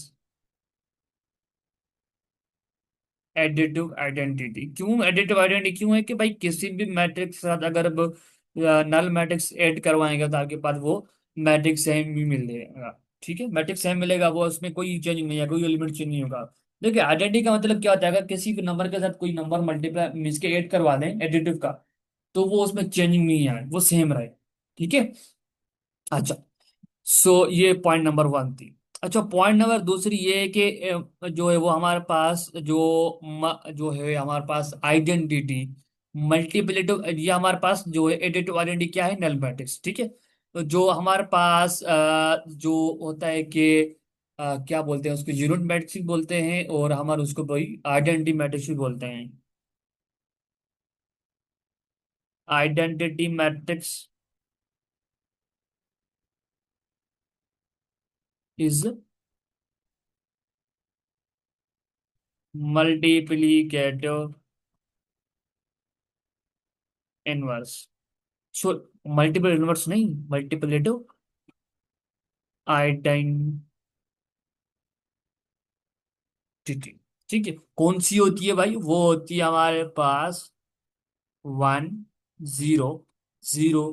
एडिटिव आइडेंटिटी। क्यों एडिटिव आइडेंटिटी क्यों है कि भाई किसी भी मैट्रिक्स के साथ अगर अब नल मैट्रिक्स ऐड करवाएंगे तो आपके पास वो मैट्रिक्स सेम भी मिल जाएगा। ठीक है, मैट्रिक्स सेम मिलेगा, वो उसमें कोई चेंज नहीं है, कोई एलिमेंट चेंज नहीं होगा। देखिए आइडेंटिटी का मतलब क्या होता है, अगर किसी भी नंबर के साथ कोई नंबर मल्टीप्लाई मीन्स के ऐड करवा दें एडिटिव का, तो वो उसमें चेंजिंग नहीं है, वो सेम रहे। ठीक है। अच्छा, सो ये पॉइंट नंबर वन थी। अच्छा, पॉइंट नंबर दूसरी ये है कि जो है वो हमारे पास जो है हमारे पास आइडेंटिटी मल्टीप्लेटिव, ये हमारे पास जो है एडिटिव आइडेंटिटी क्या है, नल मैट्रिक्स। ठीक है, तो जो हमारे पास जो होता है कि क्या बोलते हैं उसको, यूनिट मैट्रिक्स भी बोलते हैं और हमारे उसको भाई आइडेंटिटी मैट्रिक्स भी बोलते हैं। Identity matrix is multiplicative inverse. So multiple inverse नहीं, मल्टीप्लेटिव आइडेंटिटी। ठीक है, कौन सी होती है भाई, वो होती है हमारे पास 1 0 0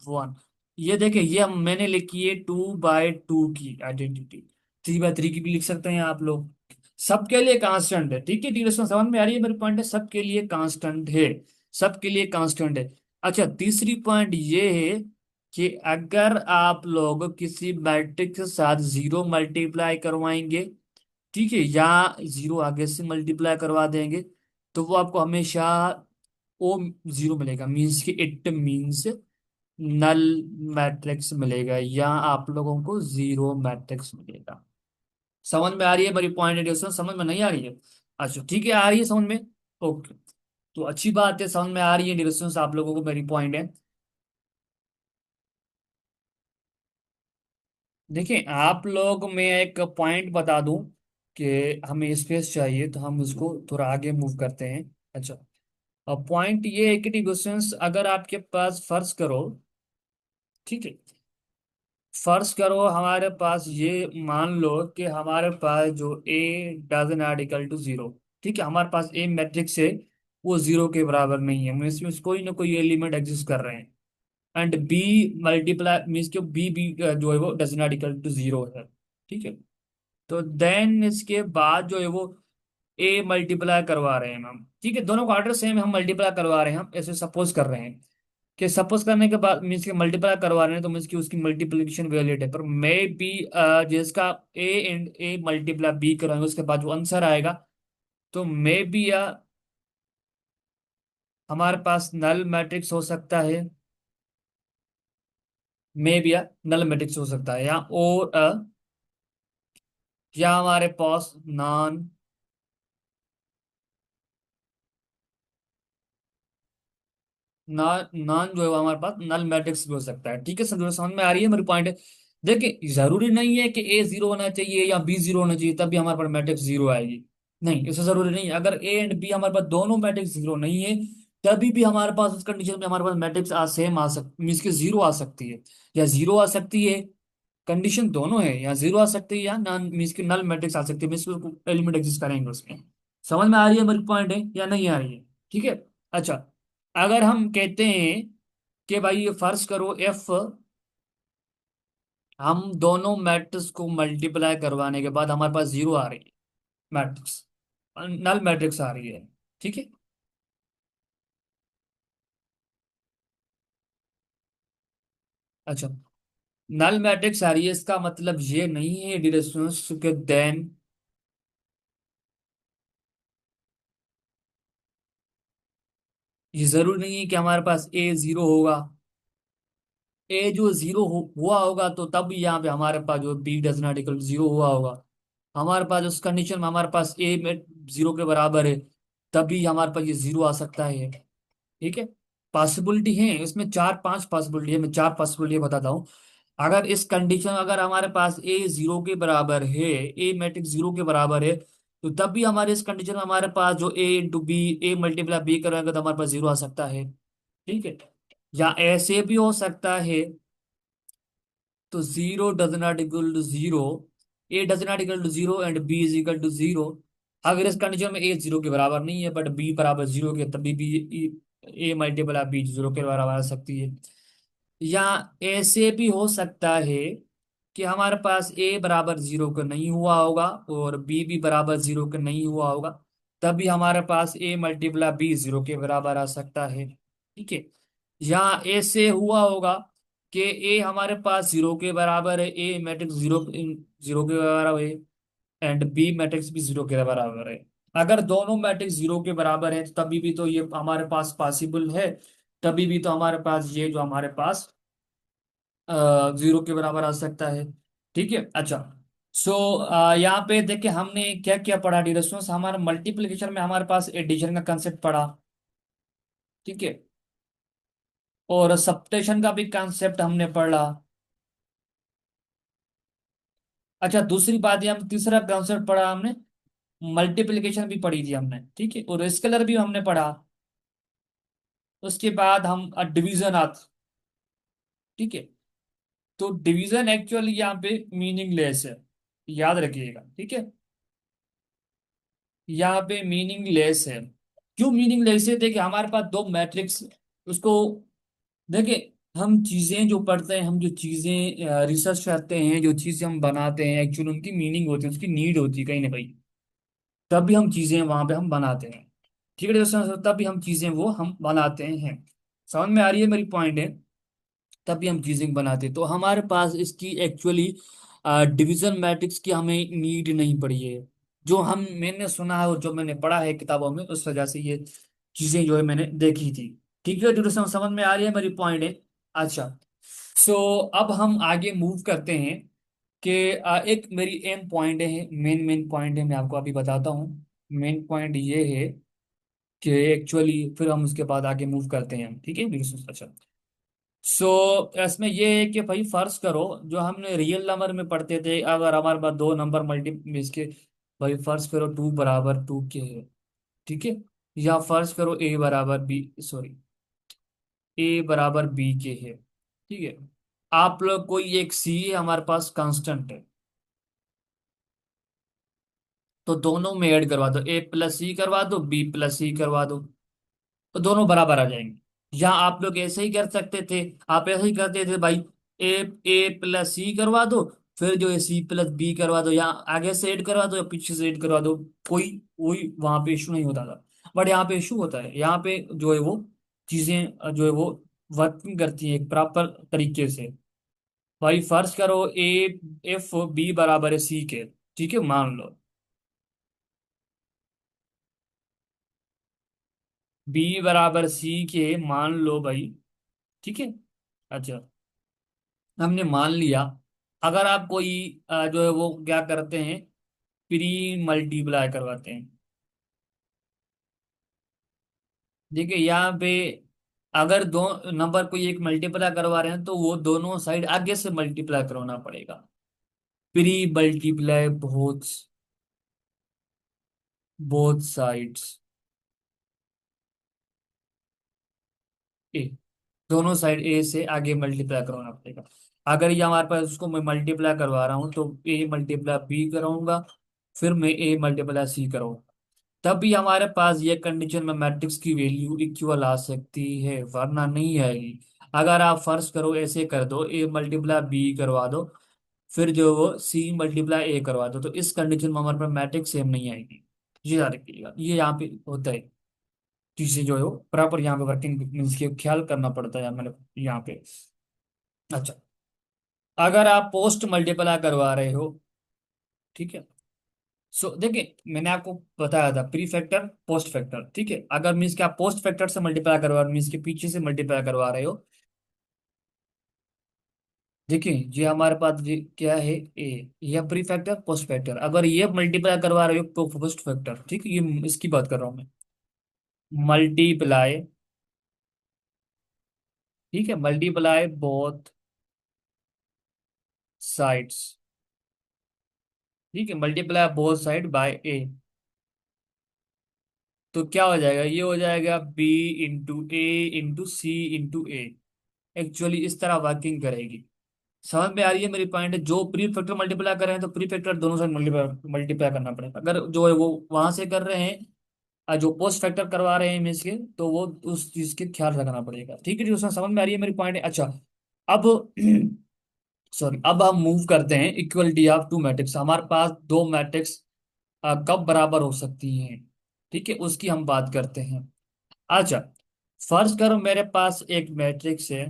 1। ये देखें, ये हम मैंने लिखी है 2 बाय 2 की आइडेंटिटी, 3 बाय 3 की भी लिख सकते हैं आप लोग। सबके लिए कांस्टेंट है। ठीक है, ड्यूरेशन समझ में आ रही है मेरी पॉइंट है, सबके लिए कांस्टेंट है, सबके लिए कांस्टेंट है। अच्छा, तीसरी पॉइंट ये है कि अगर आप लोग किसी मैट्रिक्स के साथ जीरो मल्टीप्लाई करवाएंगे, ठीक है, या जीरो आगे से मल्टीप्लाई करवा देंगे, तो वो आपको हमेशा ओ जीरो मिलेगा, मीन्स कि इट मीन्स नल मैट्रिक्स मिलेगा, या आप लोगों को जीरो मैट्रिक्स मिलेगा। समझ में आ रही है मेरी पॉइंट एडिशन, समझ में नहीं आ रही है? अच्छा ठीक है, आ रही है समझ में। ओके, तो अच्छी बात है, समझ में आ रही है डिविजन आप लोगों को मेरी पॉइंट है। देखिए आप लोग, मैं एक पॉइंट बता दूं कि हमें स्पेस चाहिए तो हम उसको थोड़ा आगे मूव करते हैं। अच्छा, अब पॉइंट ये है कि डिविजन्स अगर आपके पास फर्ज करो, ठीक है, फर्ज करो हमारे पास ये मान लो कि हमारे पास जो A does not equal to zero, ठीक है, हमारे पास ए मैट्रिक्स है वो जीरो के बराबर नहीं है, मीन्स इसमें कोई ना कोई एलिमेंट एग्जिस्ट कर रहे हैं। एंड बी मल्टीप्लाई मीन्स कि बी जो है वो does not equal to zero है। ठीक है, तो देन इसके बाद जो है वो ए मल्टीप्लाई करवा रहे हैं हम, ठीक है, दोनों का ऑर्डर सेम है, हम मल्टीप्लाई करवा रहे हैं, हम ऐसे सपोज कर रहे हैं कि सपोज करने के बाद मीन्स के मल्टीप्लाई करवा रहे हैं, तो मीन्स की उसकी मल्टीप्लिकेशन वैलिड है, पर मे बी जिसका A and A multiply B कराएंगे उसके बाद जो आंसर आएगा तो मे बी या हमारे पास नल मैट्रिक्स हो सकता है, मे बी या नल मैट्रिक्स हो सकता है, या हमारे पास नॉन नॉन जो है वो हमारे पास नल मैट्रिक्स भी हो सकता है। ठीक है, समझ में आ रही है मेरी पॉइंट? देखिए, जरूरी नहीं है कि ए जीरो होना चाहिए या बी जीरो होना चाहिए तभी हमारे पास मैट्रिक्स जीरो आएगी। नहीं, इससे जरूरी नहीं है। अगर ए एंड बी हमारे पास दोनों मैट्रिक्स जीरो नहीं है, तभी भी हमारे पास उस कंडीशन में हमारे पास मैट्रिक्स आ सेम आ सकती, मीन्स की जीरो आ सकती है या जीरो आ सकती है। कंडीशन दोनों है, या जीरो आ सकती है या नॉन, मीन्स की नल मैट्रिक्स आ सकती है, मीन्स एलिमेंट एग्जिस्ट करेंगे उसमें। समझ में आ रही है मेरी पॉइंट है या नहीं आ रही है? ठीक है। अच्छा, अगर हम कहते हैं कि भाई ये फर्ज करो एफ, हम दोनों मैट्रिक्स को मल्टीप्लाई करवाने के बाद हमारे पास जीरो आ रही है मैट्रिक्स, नल मैट्रिक्स आ रही है। ठीक है। अच्छा, नल मैट्रिक्स आ रही है इसका मतलब ये नहीं है डिरेक्शंस के देन, ये जरूरी नहीं है कि हमारे पास ए जीरो होगा। ए जो जीरो हुआ होगा तो तब यहाँ पे हमारे पास जो B does not equal zero हुआ होगा। हमारे पास उस कंडीशन में हमारे पास ए में जीरो के बराबर है, तभी हमारे पास ये जीरो आ सकता है। ठीक है। पॉसिबिलिटी है इसमें, चार पांच पॉसिबिलिटी है, मैं चार पॉसिबिलिटी बताता हूँ। अगर इस कंडीशन, अगर हमारे पास ए जीरो के बराबर है, ए मैट्रिक्स जीरो के बराबर है, तो तब भी हमारे इस कंडीशन में हमारे पास जो ए इंटू बी, ए मल्टीप्लाई बी करेंगे तो हमारे पास जीरो आ सकता है। ठीक है। या ऐसे भी हो सकता है, तो zero does not equal to zero, A does not equal to zero and B is equal to zero. अगर इस कंडीशन में ए जीरो के बराबर नहीं है बट बी बराबर जीरो के, तभी भी ए मल्टीपल ऑफ बी जीरो के बराबर आ सकती है। या ऐसे भी हो सकता है कि हमारे पास ए बराबर जीरो का नहीं हुआ होगा और बी भी बराबर जीरो का नहीं हुआ होगा, तभी हमारे पास ए मल्टीप्लाई बी जीरो के बराबर आ सकता है। ठीक है। या ऐसे हुआ होगा कि ए हमारे पास जीरो के बराबर है, ए मैट्रिक्स जीरो जीरो के बराबर है एंड बी मैट्रिक्स भी जीरो के बराबर है। अगर दोनों मैट्रिक्स जीरो के बराबर है तो तभी भी तो ये हमारे पास पॉसिबल है, तभी भी तो हमारे पास ये जो हमारे पास जीरो के बराबर आ सकता है। ठीक है। अच्छा, सो यहाँ पे देखिए हमने क्या क्या पढ़ा डिरेक्शंस, हमारा मल्टीप्लिकेशन में हमारे पास एडिशन का कंसेप्ट पढ़ा। ठीक है। और सब्ट्रैक्शन का भी कंसेप्ट हमने पढ़ा। अच्छा, दूसरी बात ये, हम तीसरा कंसेप्ट पढ़ा हमने, मल्टीप्लिकेशन भी पढ़ी थी हमने। ठीक है। और स्केलर भी हमने पढ़ा। उसके बाद हम डिवीजन आत। ठीक है। तो डिवीजन एक्चुअली यहाँ पे मीनिंगलेस है, याद रखिएगा। ठीक है। यहाँ पे मीनिंगलेस है। क्यों मीनिंगलेस है? देखिए, हमारे पास दो मैट्रिक्स, उसको देखिए, हम चीजें जो पढ़ते हैं, हम जो चीजें रिसर्च करते हैं, जो चीजें हम बनाते हैं, एक्चुअली उनकी मीनिंग होती है, उसकी नीड होती है कहीं ना कहीं, तभी हम चीजें वहां पे हम बनाते हैं। ठीक है दोस्तों, तभी हम चीजें वो हम बनाते हैं। समझ में आ रही है मेरी पॉइंट है? तभी हम चीजें बनाते हैं। तो हमारे पास इसकी एक्चुअली डिवीजन मैट्रिक्स की हमें नीड नहीं पड़ी है। जो हम मैंने सुना है और जो मैंने पढ़ा है किताबों में, उस वजह से ये चीजें जो है मैंने देखी थी। ठीक है दोस्तों, समझ में आ रही है मेरी पॉइंट है? अच्छा, सो अब हम आगे मूव करते हैं कि एक मेरी एम पॉइंट है, मेन मेन पॉइंट है, मैं आपको अभी बताता हूँ। मेन पॉइंट ये है कि एक्चुअली फिर हम उसके बाद आगे मूव करते हैं। ठीक है दोस्तों? अच्छा, सो इसमें ये है कि भाई फर्ज करो, जो हमने रियल नंबर में पढ़ते थे, अगर हमारे पास दो नंबर मल्टी इसके, भाई फर्ज करो टू बराबर टू के है। ठीक है। या फर्ज करो ए बराबर बी, सॉरी, ए बराबर बी के है। ठीक है। आप लोग कोई एक सी है हमारे पास कांस्टेंट है, तो दोनों में ऐड करवा दो, ए प्लस सी करवा दो, बी प्लस सी करवा दो, तो दोनों बराबर आ जाएंगे। या आप लोग ऐसे ही कर सकते थे, आप ऐसे ही करते थे भाई, ए ए प्लस सी करवा दो, फिर जो है सी प्लस बी करवा दो, या आगे से ऐड करवा दो या पीछे से ऐड करवा दो, कोई कोई वहां पे इशू नहीं होता था। बट यहाँ पे इशू होता है, यहाँ पे जो है वो चीजें जो है वो वर्किंग करती है एक प्रॉपर तरीके से। भाई फर्ज करो ए एफ बी बराबर है सी के। ठीक है, मान लो। बी बराबर सी के मान लो भाई। ठीक है। अच्छा, हमने मान लिया। अगर आप कोई जो है वो क्या करते हैं, प्री मल्टीप्लाई करवाते हैं। देखिए यहाँ पे अगर दो नंबर को एक मल्टीप्लाई करवा रहे हैं तो वो दोनों साइड आगे से मल्टीप्लाई करवाना पड़ेगा। Pre multiply both, both sides A, दोनों साइड ए से आगे मल्टीप्लाई करवाना पड़ेगा। अगर ये हमारे पास उसको मैं मल्टीप्लाई करवा रहा हूँ तो ए मल्टीप्लाई बी कराऊंगा, फिर मैं ए मल्टीप्लाई सी कराऊंगा। तब भी हमारे पास ये कंडीशन में मैट्रिक्स की वैल्यू इक्वल आ सकती है, वरना नहीं आएगी। अगर आप फर्ज करो ऐसे कर दो, ए मल्टीप्लाई बी करवा दो, फिर जो वो सी मल्टीप्लाई ए करवा दो, तो इस कंडीशन में हमारे पास मैट्रिक्स सेम नहीं आएगी। ये याद रखिएगा, ये यहाँ पे होता है। चीजें जो है वो प्रॉपर यहाँ पे वर्किंग मीन्स के ख्याल करना पड़ता है मैंने यहाँ पे। अच्छा, अगर आप पोस्ट मल्टीप्लाई करवा रहे हो, ठीक है। सो देखिए मैंने आपको बताया था प्री फैक्टर पोस्ट फैक्टर, ठीक है। अगर मीन्स के आप पोस्ट फैक्टर से मल्टीप्लाई करवा मीन्स के पीछे से मल्टीप्लाई करवा रहे हो, देखिए ये हमारे पास ये क्या है, ए, ये प्री फैक्टर पोस्ट फैक्टर। अगर ये मल्टीप्लाई करवा रहे हो तो पोस्ट फैक्टर, ठीक है, ये इसकी बात कर रहा हूँ मैं। मल्टीप्लाई, ठीक है, मल्टीप्लाई बोथ साइड्स, ठीक है, मल्टीप्लाई बोथ साइड बाय ए। तो क्या हो जाएगा, ये हो जाएगा बी इंटू ए इंटू सी इंटू ए। एक्चुअली इस तरह वर्किंग करेगी। समझ में आ रही है मेरी पॉइंट? जो प्री फैक्टर मल्टीप्लाई कर रहे हैं तो प्री फैक्टर दोनों साइड मल्टीप्लाई मल्टीप्लाई करना पड़ेगा। अगर जो है वो वहां से कर रहे हैं, जो पोस्ट फैक्टर करवा रहे हैं मीन्स के, तो वो उस चीज के ख्याल रखना पड़ेगा। ठीक है जी, उसमें समझ में आ रही है मेरी पॉइंट? अच्छा, अब सॉरी, अब हम मूव करते हैं इक्वलिटी ऑफ टू मैट्रिक्स। हमारे पास दो मैट्रिक्स कब बराबर हो सकती हैं, ठीक है, उसकी हम बात करते हैं। अच्छा, फर्ज करो मेरे पास एक मैट्रिक्स है,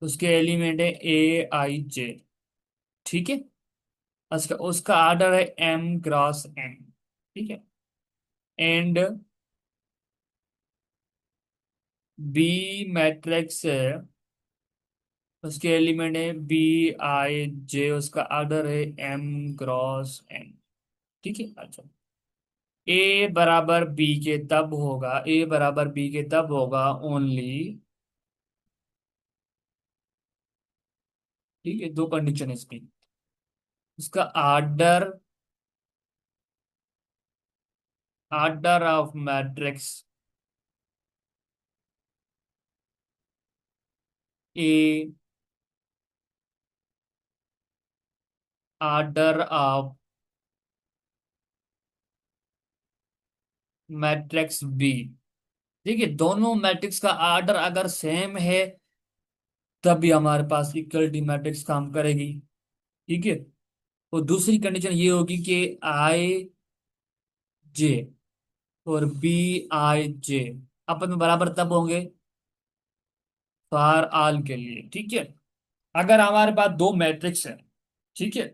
उसके एलिमेंट है ए आई जे, ठीक है। उसका उसका ऑर्डर है एम क्रॉस एन, ठीक है। एंड बी मैट्रिक्स है, उसके एलिमेंट है बी आई जे, उसका ऑर्डर है एम क्रॉस एन, ठीक है। अच्छा, ए बराबर बी के तब होगा, ए बराबर बी के तब होगा ओनली, ठीक है, दो कंडीशन है इसकी। उसका order, order of matrix A, order of matrix B. देखिए दोनों मैट्रिक्स का ऑर्डर अगर सेम है तभी हमारे पास इक्वलिटी मैट्रिक्स काम करेगी, ठीक है। और दूसरी कंडीशन ये होगी कि आई जे और बी आई जे आपस में बराबर तब होंगे फॉर ऑल के लिए, ठीक है। अगर हमारे पास दो मैट्रिक्स है, ठीक है,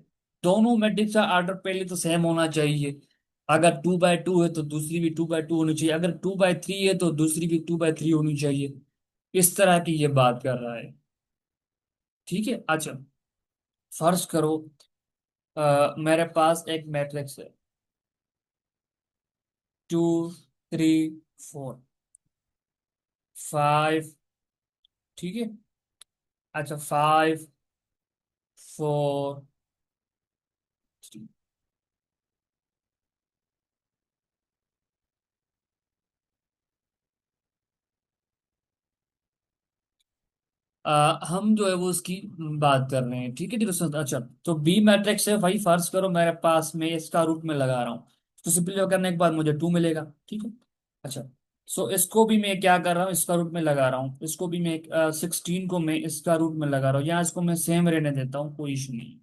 दोनों मैट्रिक्स का ऑर्डर पहले तो सेम होना चाहिए। अगर 2 बाय 2 है तो दूसरी भी 2 बाय 2 होनी चाहिए, अगर 2 बाय 3 है तो दूसरी भी 2 बाय 3 होनी चाहिए। इस तरह की ये बात कर रहा है, ठीक है। अच्छा, फर्ज करो मेरे पास एक मैट्रिक्स है 2 3 4 5, ठीक है। अच्छा, 5 4 3। हम जो है वो उसकी बात कर रहे हैं, ठीक है, अच्छा, तो बी मैट्रिक्स है भाई, फर्ज करो मेरे पास में इसका रूट में लगा रहा हूँ, तो सिंपलीफाई करने के बाद मुझे 2 मिलेगा, ठीक है। अच्छा, सो इसको भी मैं क्या कर रहा हूँ, इसका रूट में लगा रहा हूँ, इसको भी मैं 16 को मैं इसका रूट में लगा रहा हूँ, यहाँ इसको मैं सेम रहने देता हूँ, कोई इशू नहीं।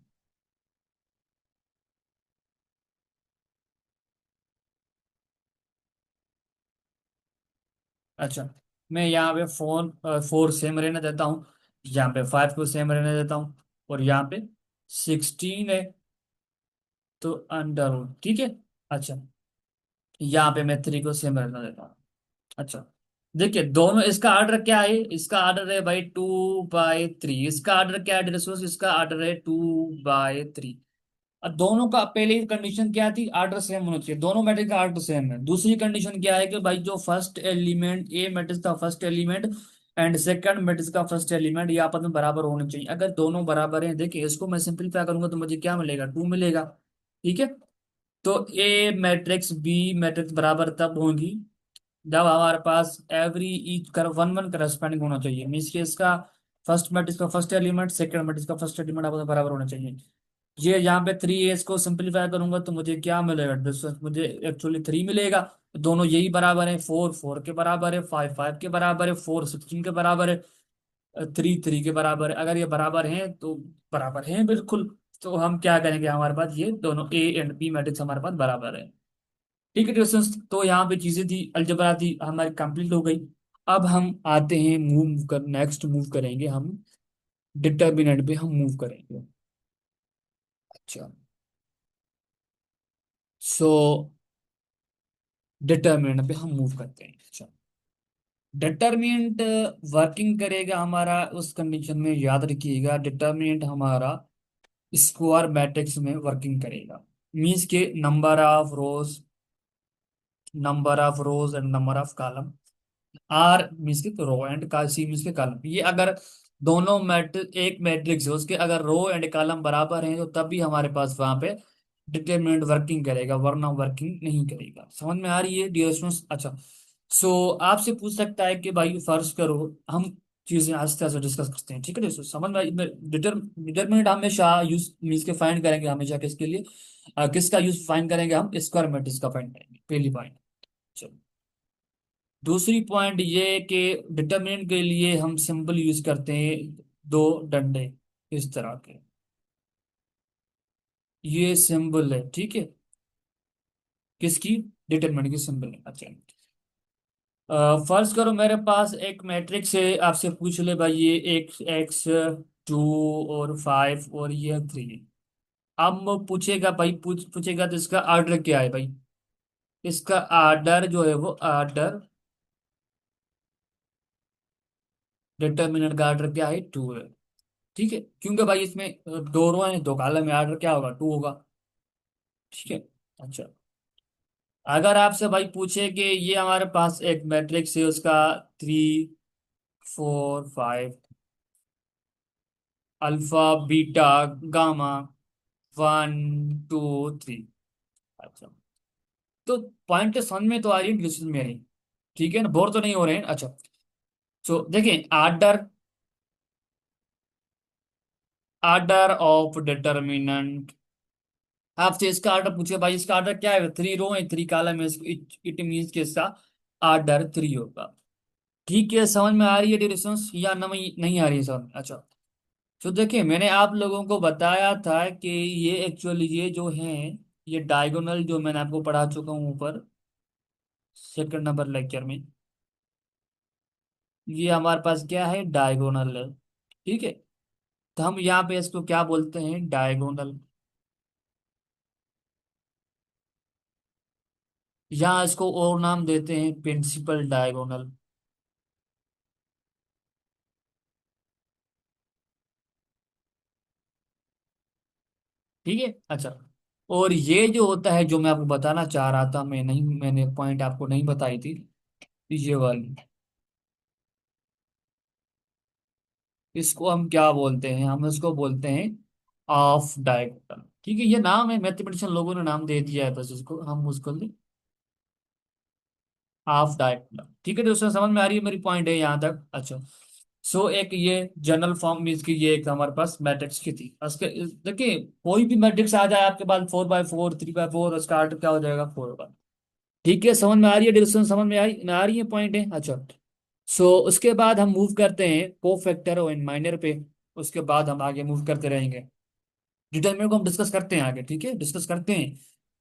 अच्छा, मैं यहाँ पे 4 सेम रहने देता हूँ, यहाँ पे 5 को सेम रहने देता हूँ, और यहाँ पे 16 है तो अंडर रूट, ठीक है। अच्छा, यहाँ पे मैं 3 को सेम रहने देता हूँ। अच्छा, देखिए दोनों, इसका ऑर्डर क्या है, इसका ऑर्डर है भाई 2/3, इसका ऑर्डर क्या है रिसोर्स, इसका ऑर्डर है 2/3। और दोनों का पहले ही कंडीशन क्या थी, ऑर्डर सेम होना चाहिए, दोनों मैट्रिक्स का ऑर्डर सेम है। दूसरी कंडीशन क्या है कि भाई जो फर्स्ट एलिमेंट, ए मैट्रिक्स का first element and second matrix का फर्स्ट एलिमेंट ये आपस में बराबर होने चाहिए। अगर दोनों बराबर हैं, देखिए इसको मैं सिंपलीफाई करूंगा तो मुझे क्या मिलेगा, 2 मिलेगा। ठीक है, तो ए मैट्रिक्स बी मैट्रिक्स बराबर तब होंगी जब हमारे पास एवरी ईच कर वन वन करस्पॉन्डिंग होना चाहिए, मीन्स कि इसका फर्स्ट मैट्रिक्स का फर्स्ट एलिमेंट सेकंड मैट्रिक्स का फर्स्ट एलिमेंट आपस में बराबर होना चाहिए। ये यहाँ पे 3 को सिंपलीफाई करूंगा तो मुझे क्या मिलेगा, डिस्टेंस मुझे एक्चुअली 3 मिलेगा। दोनों यही बराबर है, 4 4 के बराबर है, 5 5 के बराबर है, 4 16 के बराबर है, 3 3 के बराबर है। अगर ये बराबर हैं तो बराबर हैं बिल्कुल, तो हम क्या करेंगे, हमारे पास ये दोनों ए एंड बी मैट्रिक्स हमारे पास बराबर है। ठीक है दोस्तों, तो यहाँ पे चीजें थी, अलजबरा थी हमारी कंप्लीट हो गई। अब हम आते हैं मूव कर, नेक्स्ट मूव करेंगे हम, डिटर्मिनेंट पे हम मूव करेंगे। अच्छा, सो डिटर्मिनेंट पे हम मूव करते हैं। अच्छा, डिटर्मिनेंट वर्किंग करेगा हमारा उस कंडीशन में, याद रखिएगा डिटर्मिनेंट हमारा स्क्वायर मैट्रिक्स में वर्किंग करेगा। मीन्स के number of rows and number of column, R means के रो एंड का सी मीन्स के कॉलम, ये अगर दोनों मैट्रिक्स, एक मैट्रिक्स है उसके अगर रो एंड कॉलम बराबर हैं तो तब भी हमारे पास वहां पे डिटरमिनेंट वर्किंग करेगा, वरना वर्किंग नहीं करेगा। समझ में आ रही है डियर स्टूडेंट्स? अच्छा, सो आपसे पूछ सकता है कि भाई फर्ज करो, हम चीजें आस्ते आस्ते डिस्कस करते हैं। ठीक है दोस्तों, समझ में डिटरमिनेंट हमेशा यूज मीन्स के फाइंड करेंगे हमेशा किसके लिए, किसका यूज फाइंड करेंगे, हम स्क्वायर मैट्रिक्स का फाइंड करेंगे, पहली पॉइंट। चलो, दूसरी पॉइंट ये कि डिटरमिनेंट के लिए हम सिंबल यूज करते हैं, दो डंडे इस तरह के, ये सिंबल है। ठीक है, किसकी, डिटरमिनेंट की सिंबल है। अच्छा, फर्ज करो मेरे पास एक मैट्रिक्स है, आपसे पूछ ले भाई ये X 2 और 5 और ये 3। अब वो पूछेगा भाई, पूछेगा तो इसका आर्डर क्या है भाई, इसका आर्डर जो है वो आर्डर, डिटरमिनेंट का आर्डर क्या है, 2 है। ठीक है, क्योंकि भाई इसमें दो रो हैं दो कॉलम में, आर्डर क्या होगा, 2 होगा। ठीक है, अच्छा, अगर आपसे भाई पूछे कि ये हमारे पास एक मैट्रिक्स है उसका 3 4 5, अल्फा बीटा गामा, 1 2 3। अच्छा, तो पॉइंट समझ में तो आ रही है, डिस्कशन में नहीं, ठीक है ना, बोर तो नहीं हो रहे हैं। अच्छा, सो देखिए, आर्डर आर्डर ऑफ डिटर्मिनेंट, आपसे इसका आर्डर पूछे भाई, इसका आर्डर क्या है, 3 रो है 3 कॉलम है, इट मीन्स के इसका आर्डर 3 होगा। ठीक है, समझ में आ रही है डिरेक्शंस या नहीं, नहीं आ रही है समझ में? अच्छा, तो देखिए मैंने आप लोगों को बताया था कि ये एक्चुअली ये जो है, ये डायगोनल जो मैंने आपको पढ़ा चुका हूँ ऊपर सेकंड नंबर लेक्चर में, ये हमारे पास क्या है, डायगोनल है। ठीक है, तो हम यहाँ पे इसको क्या बोलते हैं, डायगोनल, यहाँ इसको और नाम देते हैं प्रिंसिपल डायगोनल। ठीक है, अच्छा, और ये जो होता है, जो मैं आपको बताना चाह रहा था, मैं नहीं, मैंने पॉइंट आपको नहीं बताई थी, ये वाली, इसको हम क्या बोलते हैं, हम इसको बोलते हैं ऑफ डायगोनल। ठीक है, ये नाम है, मैथमेटिशियन लोगों ने नाम दे दिया है, बस इसको हम उसको ऑफ डायगोनल। ठीक है दोस्तों, समझ में आ रही है मेरी पॉइंट है यहाँ तक? अच्छा, सो एक ये जनरल फॉर्म मीन्स की ये एक हमारे पास मैट्रिक्स की थी। उसके देखिए कोई भी मैट्रिक्स आ जाए आपके पास, 4/4 3/4, उसका आर्डर क्या हो जाएगा, 4 होगा। ठीक है, समझ में आ रही है डिस्कशन, समझ में आई, आ रही है पॉइंट है? अच्छा, सो उसके बाद हम मूव करते हैं कोफैक्टर और माइनर पे, उसके बाद हम आगे मूव करते रहेंगे। डिटरमिनेंट को हम डिस्कस करते हैं आगे, ठीक है, डिस्कस करते हैं,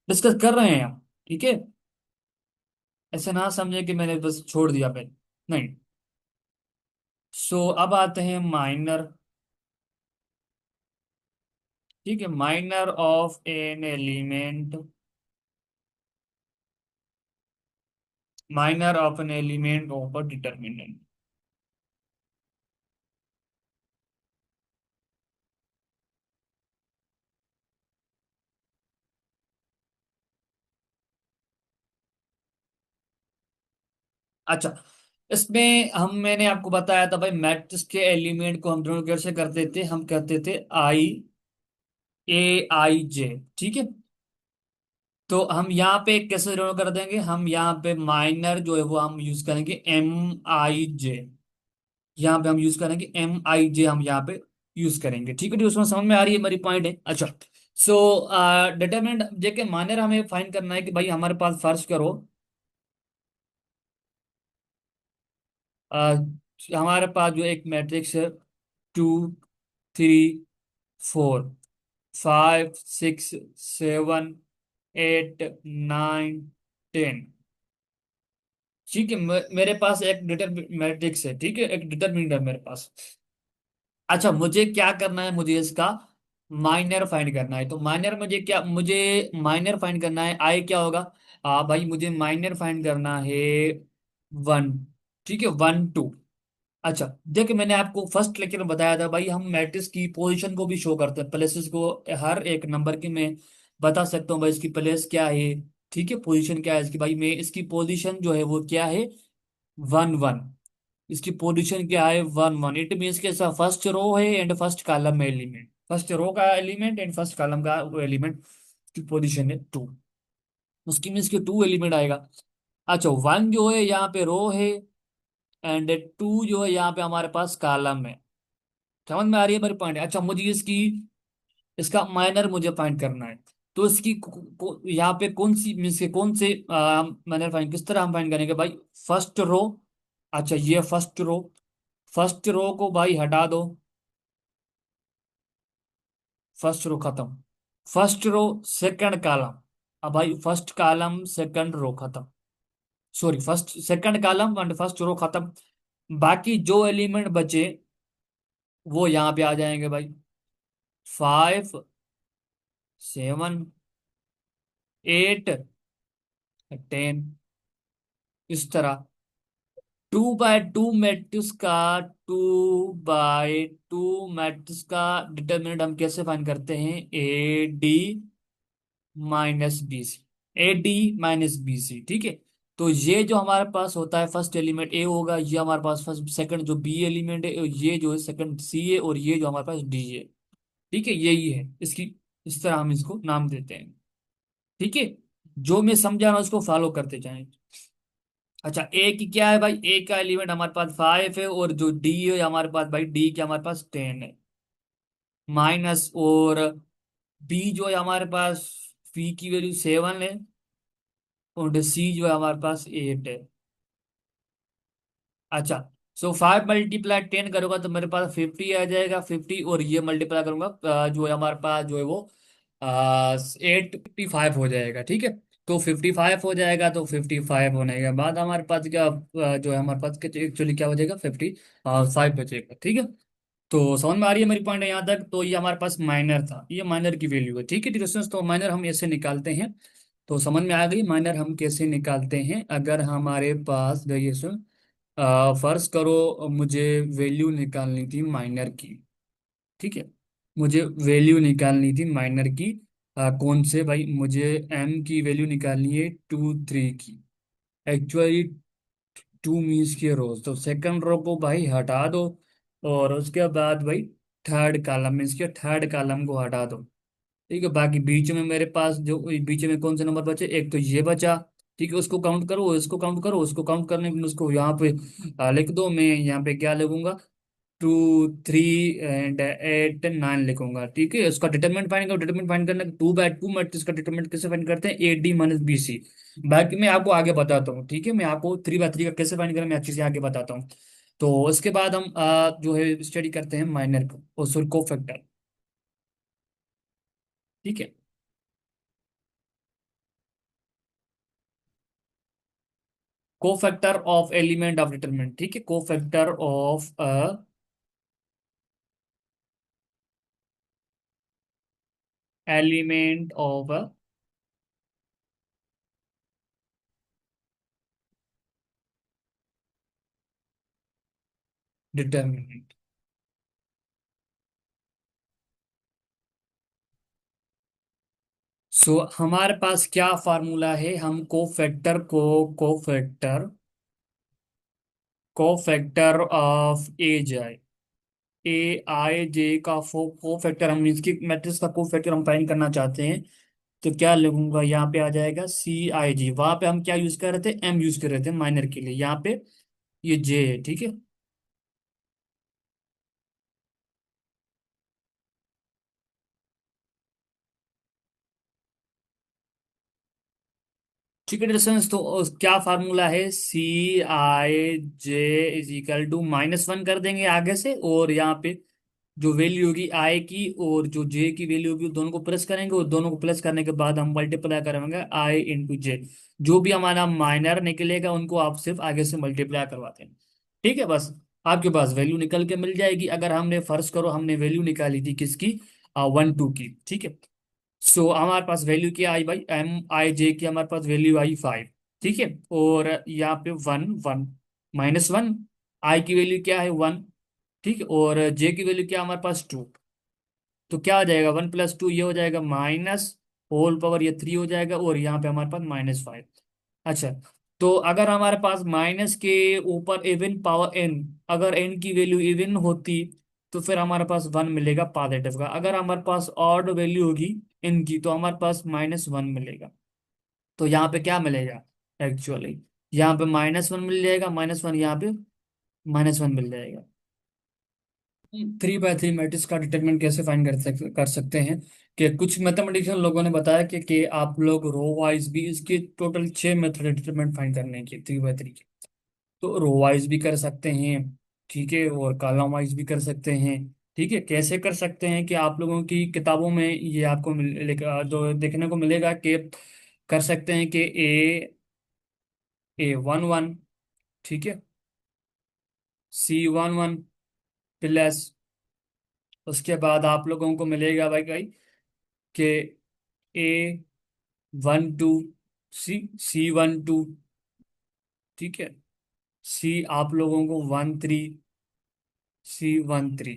डिस्कस कर रहे हैं हम। ठीक है, ऐसे ना समझे कि मैंने बस छोड़ दिया पहले, नहीं। सो अब आते हैं माइनर। ठीक है, minor of an element minor of an element of a determinant. अच्छा, इसमें मैंने आपको बताया था भाई, मैट्रिक्स के एलिमेंट को हम दोनों कैसे करते थे, हम कहते थे आई ए आई जे। ठीक है, तो हम यहाँ पे कैसे ड्रॉ कर देंगे, हम यहाँ पे माइनर जो है वो हम यूज करेंगे M I J। यहाँ पे हम यूज करेंगे M I J, हम यहाँ पे यूज करेंगे। ठीक है, तो उसमें समझ में आ रही है मेरी पॉइंट है। अच्छा, सो डिटरमिनेंट जेके माइनर हमें फाइंड करना है कि भाई हमारे पास फर्ज करो, अ, हमारे पास जो एक मैट्रिक्स है, 2 3 4 5 6 7 8 9 10। ठीक है, मेरे पास एक डिटर मैट्रिक्स है, ठीक है, एक डिटरमिनेंट है मेरे पास। अच्छा, मुझे क्या करना है, मुझे इसका माइनर फाइंड करना है। तो माइनर मुझे माइनर फाइंड करना है, आई क्या होगा, भाई मुझे माइनर फाइंड करना है 1। ठीक है, 1 2। अच्छा, देखिए मैंने आपको फर्स्ट लेक्चर में बताया था भाई, हम मैट्रिक्स की पोजीशन को भी शो करते हैं, प्लेसेस को। हर एक नंबर की मैं बता सकता हूँ भाई इसकी प्लेस क्या है। ठीक है, पोजीशन क्या है इसकी, भाई मैं इसकी पोजीशन जो है वो क्या है, 1 1। इसकी पोजीशन क्या है, 1 1। इट मीन्स के फर्स्ट रो है एंड फर्स्ट कॉलम में एलिमेंट, फर्स्ट रो का एलिमेंट एंड फर्स्ट कॉलम का वो एलिमेंट की पोजीशन है 2। उसकी मीन्स के 2 एलिमेंट आएगा। अच्छा, 1 जो है यहाँ पे रो है, एंड 2 जो है यहाँ पे हमारे पास कॉलम है। समझ में आ रही है मेरी पॉइंट। अच्छा, मुझे इसका माइनर मुझे फाइंड करना है। तो इसकी यहाँ पे कौन सी मीन्स के कौन से माइनर फाइंड, किस तरह हम फाइंड करेंगे भाई, फर्स्ट रो। अच्छा, ये फर्स्ट रो को भाई हटा दो, फर्स्ट रो खत्म। फर्स्ट रो सेकंड कॉलम, अब भाई फर्स्ट कॉलम सेकंड रो खत्म, sorry first second column and first row खत्म। बाकी जो एलिमेंट बचे वो यहाँ पे आ जाएंगे भाई, 5 7 8 10। इस तरह 2 बाय 2 मैट्रिक्स का, 2 बाय 2 मैट्रिक्स का डिटर्मिनेंट हम कैसे फाइंड करते हैं, AD - BC, AD - BC। ठीक है, तो ये जो हमारे पास होता है फर्स्ट एलिमेंट ए होगा, ये हमारे पास फर्स्ट सेकंड जो बी एलिमेंट है, ये जो है सेकंड सी है, और ये जो हमारे पास डी है। ठीक है, यही है इसकी, इस तरह हम इसको नाम देते हैं। ठीक है, जो मैं समझा रहा हूं उसको फॉलो करते जाएं। अच्छा, ए की क्या है भाई, ए का एलिमेंट हमारे पास 5 है, और जो डी है हमारे पास भाई, डी के हमारे पास 10 है माइनस, और बी जो है हमारे पास, बी की वैल्यू 7 है, और सी जो है हमारे पास 8 है। अच्छा, सो 5 × 10 करूंगा तो मेरे पास 50 आ जाएगा, 50, और ये मल्टीप्लाई करूंगा जो है हमारे पास जो है वो 855 हो जाएगा। ठीक है, तो 55 हो जाएगा, तो 55 होने के बाद हमारे पास क्या जो है हमारे पास एक्चुअली क्या हो जाएगा, 55 बचेगा। ठीक है, तो समझ में आ रही है मेरी पॉइंट यहाँ तक। तो ये हमारे पास माइनर था, ये माइनर की वैल्यू है। ठीक है डिस्टेंस, तो माइनर हम ऐसे निकालते हैं। तो समझ में आ गई माइनर हम कैसे निकालते हैं, अगर हमारे पास देखिए सुन, फर्ज करो मुझे वैल्यू निकालनी थी माइनर की। ठीक है, मुझे वैल्यू निकालनी थी माइनर की, कौन से भाई, मुझे एम की वैल्यू निकालनी है 2 3 की। एक्चुअली 2 मीन्स के रोज, तो सेकंड रो को भाई हटा दो, और उसके बाद भाई थर्ड कॉलम मीन्स के थर्ड कॉलम को हटा दो। ठीक है, बाकी बीच में मेरे पास जो बीच में कौन से नंबर बचे, एक तो ये बचा। ठीक है, उसको काउंट करो, इसको काउंट करो, उसको काउंट करने के लिए उसको यहाँ पे लिख दो। मैं यहाँ पे क्या लिखूंगा, 2 3 एंड 8 9 लिखूंगा। ठीक है, उसका डिटरमिनेंट फाइंड करो, डिटरमिनेंट फाइंड करना, 2 बाय 2 मैट्रिक्स का डिटरमिनेंट कैसे फाइंड करते हैं, AD - BC। बाकी मैं आपको आगे बताता हूँ। ठीक है, मैं आपको 3 बाय 3 का कैसे फाइंड करें मैं अच्छे से आगे बताता हूँ। तो उसके बाद हम जो है स्टडी करते हैं माइनर को, और सॉरी को फैक्टर। ठीक है, cofactor of element of determinant. ठीक है, cofactor of a element of a determinant. So हमारे पास क्या फार्मूला है, हम कोफैक्टर ऑफ ए जाए, ए आई जे का कोफैक्टर, हम इसकी मैट्रिक्स का कोफैक्टर हम फाइंड करना चाहते हैं। तो क्या लिखूंगा, यहाँ पे आ जाएगा CIG, वहां पे हम क्या यूज कर रहे थे, M यूज कर रहे थे माइनर के लिए, यहाँ पे ये J है, ठीक है। ठीक है डिस्टेंस, तो क्या फार्मूला है, CIJ इज इक्वल टू -1 कर देंगे आगे से, और यहाँ पे जो वैल्यू होगी आई की और जो जे की वैल्यू होगी, दोनों को प्लस करेंगे, और दोनों को प्लस करने के बाद हम मल्टीप्लाई करेंगे I × J। जो भी हमारा माइनर निकलेगा उनको आप सिर्फ आगे से मल्टीप्लाई करवाते हैं, ठीक है। बस आपके पास वैल्यू निकल के मिल जाएगी। अगर हमने फर्ज करो हमने वैल्यू निकाली थी किसकी, 1 2 की, ठीक है। सो हमारे पास वैल्यू क्या आई भाई, MIJ की हमारे पास वैल्यू आई 5, ठीक है। और यहाँ पे 1 1 -1, आई की वैल्यू क्या है 1, ठीक है। और जे की वैल्यू क्या हमारे पास 2। तो क्या हो जाएगा, 1 + 2 ये हो जाएगा माइनस होल पावर ये 3 हो जाएगा, और यहाँ पे हमारे पास -5। अच्छा, तो अगर हमारे पास माइनस के ऊपर इवन पावर n, अगर n की वैल्यू इवन होती तो फिर हमारे पास 1 मिलेगा पॉजिटिव का। अगर हमारे पास ऑड वैल्यू होगी n की तो हमारे पास -1 मिलेगा। तो यहाँ पे क्या मिलेगा, एक्चुअली यहाँ पे -1 मिल जाएगा, -1 यहाँ पे -1 मिल जाएगा। 3 बाय 3 मैट्रिक्स का डिटरमिनेंट कैसे फाइंड कर सकते हैं, कि कुछ मैथमेटिशियन लोगों ने बताया कि आप लोग रो वाइज भी, इसके टोटल 6 मेथड डिटरमिनेंट फाइंड करने के 3 बाय 3 के। तो रो वाइज भी कर सकते हैं, ठीक है, और कॉलम वाइज भी कर सकते हैं। ठीक है, कैसे कर सकते हैं कि आप लोगों की किताबों में ये आपको जो देखने को मिलेगा कि कर सकते हैं कि A11, ठीक है, C11 प्लस, उसके बाद आप लोगों को मिलेगा भाई भाई कि A12, C12, ठीक है, सी आप लोगों को 13, C13,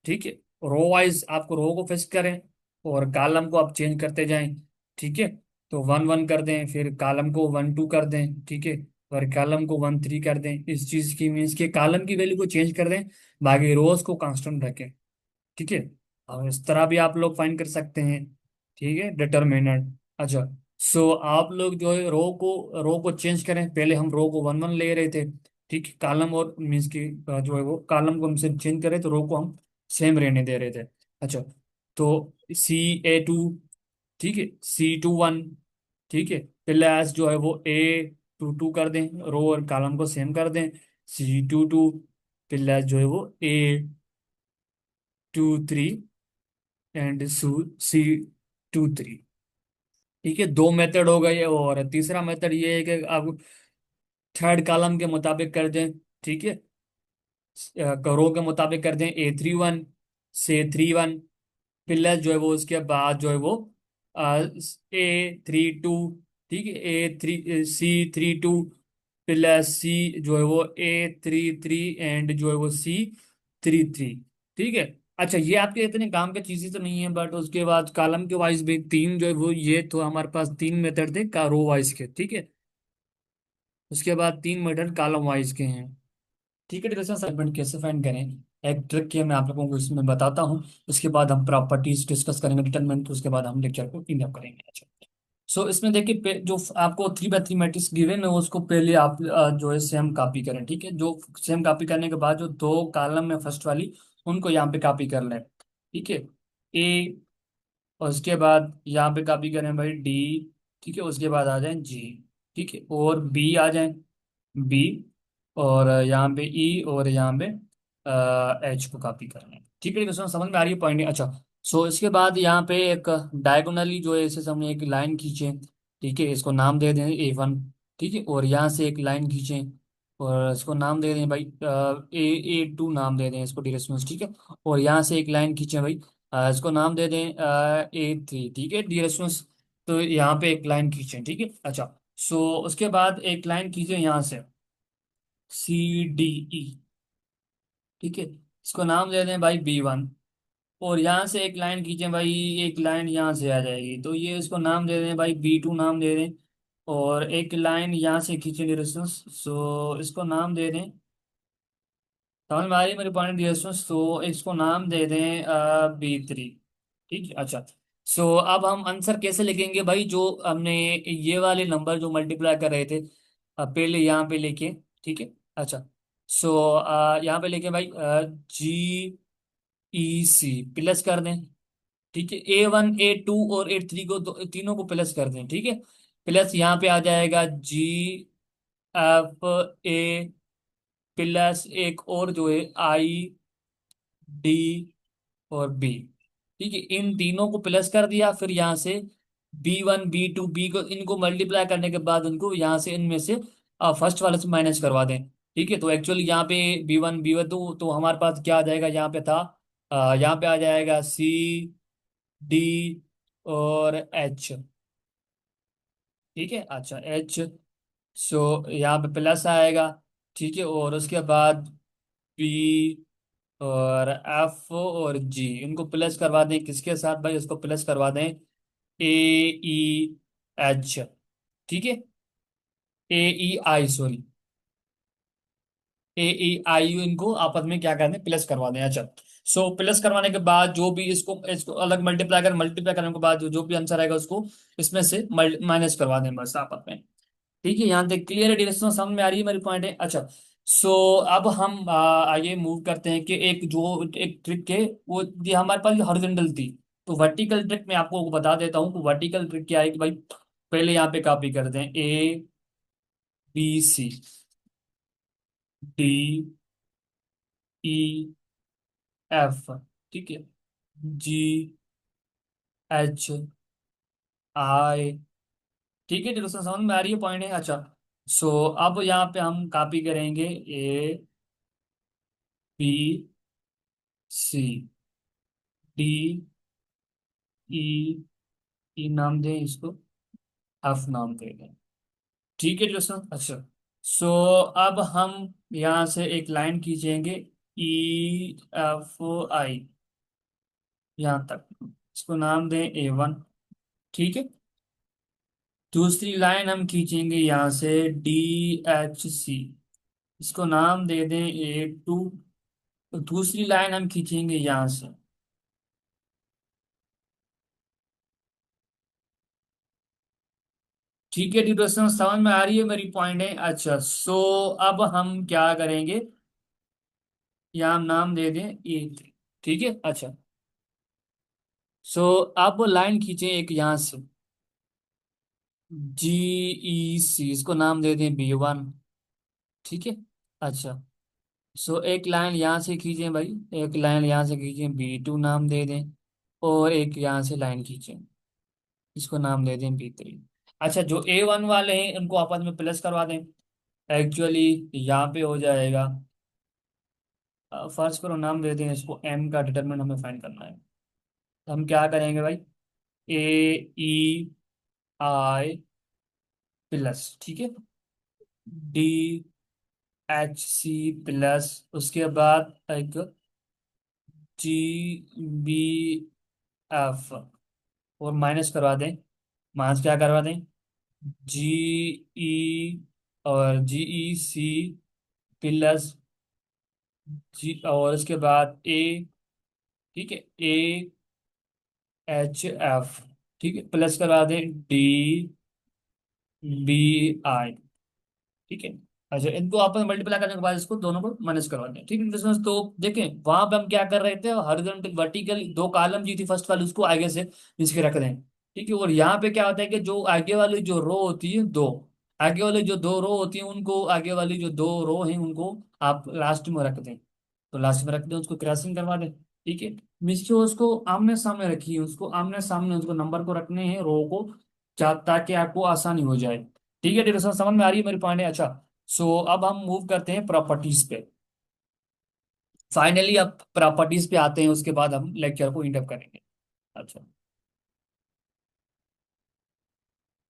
ठीक है। रो वाइज आपको रो को फिक्स करें और कॉलम को आप चेंज करते जाएं, ठीक है। तो 1 1 कर दें, फिर कॉलम को 1 2 कर दें, ठीक है, और कॉलम को 1 3 कर दें। इस चीज की मीन्स के कॉलम की वैल्यू को चेंज कर दें, बाकी रोज को कांस्टेंट रखें, ठीक है। और इस तरह भी आप लोग फाइंड कर सकते हैं, ठीक है, डिटरमिनेंट। अच्छा, सो आप लोग जो है रो को चेंज करें, पहले हम रो को 1 1 ले रहे थे, ठीक है, कॉलम और मीन्स की जो है वो कॉलम को हम से चेंज करें तो रो को हम सेम रहने दे रहे थे। अच्छा, तो CA2, ठीक है, C21, ठीक है, प्लस जो है वो A22 कर दें, रो और कॉलम को सेम कर दें, C22 प्लस जो है वो A23 एंड C23, ठीक है। दो मेथड हो गए, और तीसरा मेथड ये है कि आप थर्ड कॉलम के मुताबिक कर दें, ठीक है, रो के मुताबिक कर दें A31 से 31 प्लस जो है वो उसके बाद जो है वो A32, ठीक है, C32 प्लस C जो है वो A33 एंड जो है वो C33, ठीक है। अच्छा, ये आपके इतने काम की चीजें तो नहीं है, बट उसके बाद कॉलम के वाइज भी तीन जो है वो, ये तो हमारे पास 3 मेथड थे का रो वाइज के, ठीक है। उसके बाद 3 मेथड कॉलम वाइज के हैं, ठीक है। डिफरेंस सेगमेंट कैसे फाइंड करें, एक ट्रिक है, मैं आप लोगों को इसमें बताता हूँ। उसके बाद हम प्रॉपर्टीज डिस्कस करेंगे डिटरमिनेंट, उसके बाद हम लेक्चर को क्लीन अप करेंगे। अच्छा, सो इसमें देखिए जो आपको 3 बाय 3 मैट्रिक्स गिवन है उसको पहले आप जो है सेम कॉपी करें, ठीक है। जो सेम कॉपी करने के बाद जो दो कॉलम में फर्स्ट वाली उनको यहाँ पे कॉपी कर लें, ठीक है, ए, और उसके बाद यहाँ पे कॉपी करें भाई D, ठीक है, उसके बाद आ जाए G, ठीक है, और B आ जाए B, और यहाँ पे E, और यहाँ पे H को कॉपी करना है, ठीक है। दोस्तों समझ में आ रही है पॉइंट, अच्छा। सो इसके बाद यहाँ पे एक डायगोनली जो है इसे हमने एक लाइन खींचे, ठीक है, इसको नाम दे दें A1, ठीक है, और यहाँ से एक लाइन खींचें और इसको नाम दे दें भाई A2 नाम दे दें इसको डिरेक्शंस, ठीक है। और यहाँ से एक लाइन खींचें भाई, इसको नाम दे दें A3, ठीक है, डिरेक्शंस। तो यहाँ पे एक लाइन खींचें, ठीक है। अच्छा, सो उसके बाद एक लाइन खींचें यहाँ से CDE, ठीक है, इसको नाम दे दें भाई B1। और यहाँ से एक लाइन खींचें भाई, एक लाइन यहाँ से आ जाएगी, तो ये इसको नाम दे दें भाई B2 नाम दे दें। और एक लाइन यहाँ से खींचेंगे डिस्टेंस, सो इसको नाम दे दें, समझ में आ रही है मेरी पॉइंट डिस्टेंस, तो इसको नाम दे दें B3। ठीक है, अच्छा। सो अब हम आंसर कैसे लिखेंगे भाई, जो हमने ये वाले नंबर जो मल्टीप्लाई कर रहे थे, पहले यहाँ पे लेके, ठीक है, अच्छा। सो यहाँ पे लेके भाई GEC प्लस कर दें। ठीक है, A1 A2 और A3 को तीनों को प्लस कर दें, ठीक है। प्लस यहाँ पे आ जाएगा GFA प्लस एक और जो है ID और B। ठीक है, इन तीनों को प्लस कर दिया, फिर यहाँ से B1 B2 B को इनको मल्टीप्लाई करने के बाद उनको यहाँ से इनमें से फर्स्ट वाले से माइनस करवा दें। ठीक है, तो एक्चुअली यहाँ पे B1 B2 तो हमारे पास क्या आ जाएगा, यहाँ पे था यहाँ पे आ जाएगा CD और H। ठीक है, अच्छा H। सो यहाँ पे प्लस आएगा। ठीक है, और उसके बाद B और F और G, इनको प्लस करवा दें किसके साथ भाई, इसको प्लस करवा दें AEH। ठीक है, AEI सॉरी, AEIU, इनको आपस में क्या करते हैं, प्लस करवा दें, अच्छा। सो प्लस करवाने के बाद जो भी इसको इसको अलग मल्टीप्लाई करने के बाद जो भी आंसर आएगा उसको इसमें से माइनस करवा दें बस आपस में। ठीक है, यहाँ तक क्लियर है, डायरेक्शन समझ में आ रही है मेरी पॉइंट है, अच्छा। सो अब हम आगे मूव करते हैं कि एक जो एक ट्रिक है वो ये हमारे पास हॉरिजॉन्टल थी। तो वर्टिकल ट्रिक मैं आपको बता देता हूँ कि वर्टिकल ट्रिक क्या है कि भाई पहले यहाँ पे कॉपी कर दें ABCDEF। ठीक है, GHI। ठीक है, डायरेक्शन समझ में आ रही है, पॉइंट है, अच्छा। सो अब यहाँ पे हम कॉपी करेंगे ABCDE नाम दें इसको, F नाम दे दें। ठीक है दोस्तों, अच्छा। सो अब हम यहाँ से एक लाइन खींचेंगे EFI यहाँ तक, इसको नाम दें A1। ठीक है, दूसरी लाइन हम खींचेंगे यहाँ से DHC, इसको नाम दे दें A2। तो दूसरी लाइन हम खींचेंगे यहाँ से, ठीक है ड्यूरेशन समझ में आ रही है मेरी पॉइंट है, अच्छा। सो अब हम क्या करेंगे, यहाँ हम नाम दे दें A3। ठीक है, अच्छा। सो अब लाइन खींचें एक यहाँ से GEC, इसको नाम दे दें B1। ठीक है, अच्छा। सो एक लाइन यहाँ से खींचें भाई, एक लाइन यहाँ से खींचें B2 नाम दे दें। और एक यहाँ से लाइन खींचें, इसको नाम दे दें B3। अच्छा, जो A1 वाले हैं उनको आपस में प्लस करवा दें। एक्चुअली यहाँ पे हो जाएगा, फर्स्ट करो नाम दे दें इसको M का, डिटरमिनेंट हमें फाइंड करना है। तो हम क्या करेंगे भाई, AEI प्लस, ठीक है, DHC प्लस, उसके बाद एक GBF और माइनस करवा दें, माइनस क्या करवा दें, GE और GEC प्लस और उसके बाद A। ठीक है, AHF। ठीक है, प्लस करवा दें DBI। ठीक है, अच्छा, इनको आपस में मल्टीप्लाई करने के बाद इसको दोनों को माइनस करवा दें। ठीक है लिसनर्स, तो देखें वहां पे हम क्या कर रहे थे, हॉरिजॉन्टल वर्टिकल दो कॉलम जी थी फर्स्ट वाली, उसको आगे से इसके रख दें। ठीक है, और यहाँ पे क्या होता है कि जो आगे वाली जो रो होती है दो, आगे वाली जो दो रो होती है उनको, आगे वाली जो दो रो हैं उनको आप लास्ट में रख दें। तो लास्ट में रख दें, उसको क्रॉसिंग करवा दें। ठीक है, मीन्स उसको आमने सामने रखिए, उसको आमने सामने उसको नंबर को रखने हैं रो को, ताकि आपको आसानी हो जाए। ठीक है डिस्कशन समझ में आ रही है मेरी पॉइंट है, अच्छा। सो अब हम मूव करते हैं प्रॉपर्टीज पे, फाइनली अब प्रॉपर्टीज पे आते हैं, उसके बाद हम लेक्चर को इंड अप करेंगे, अच्छा।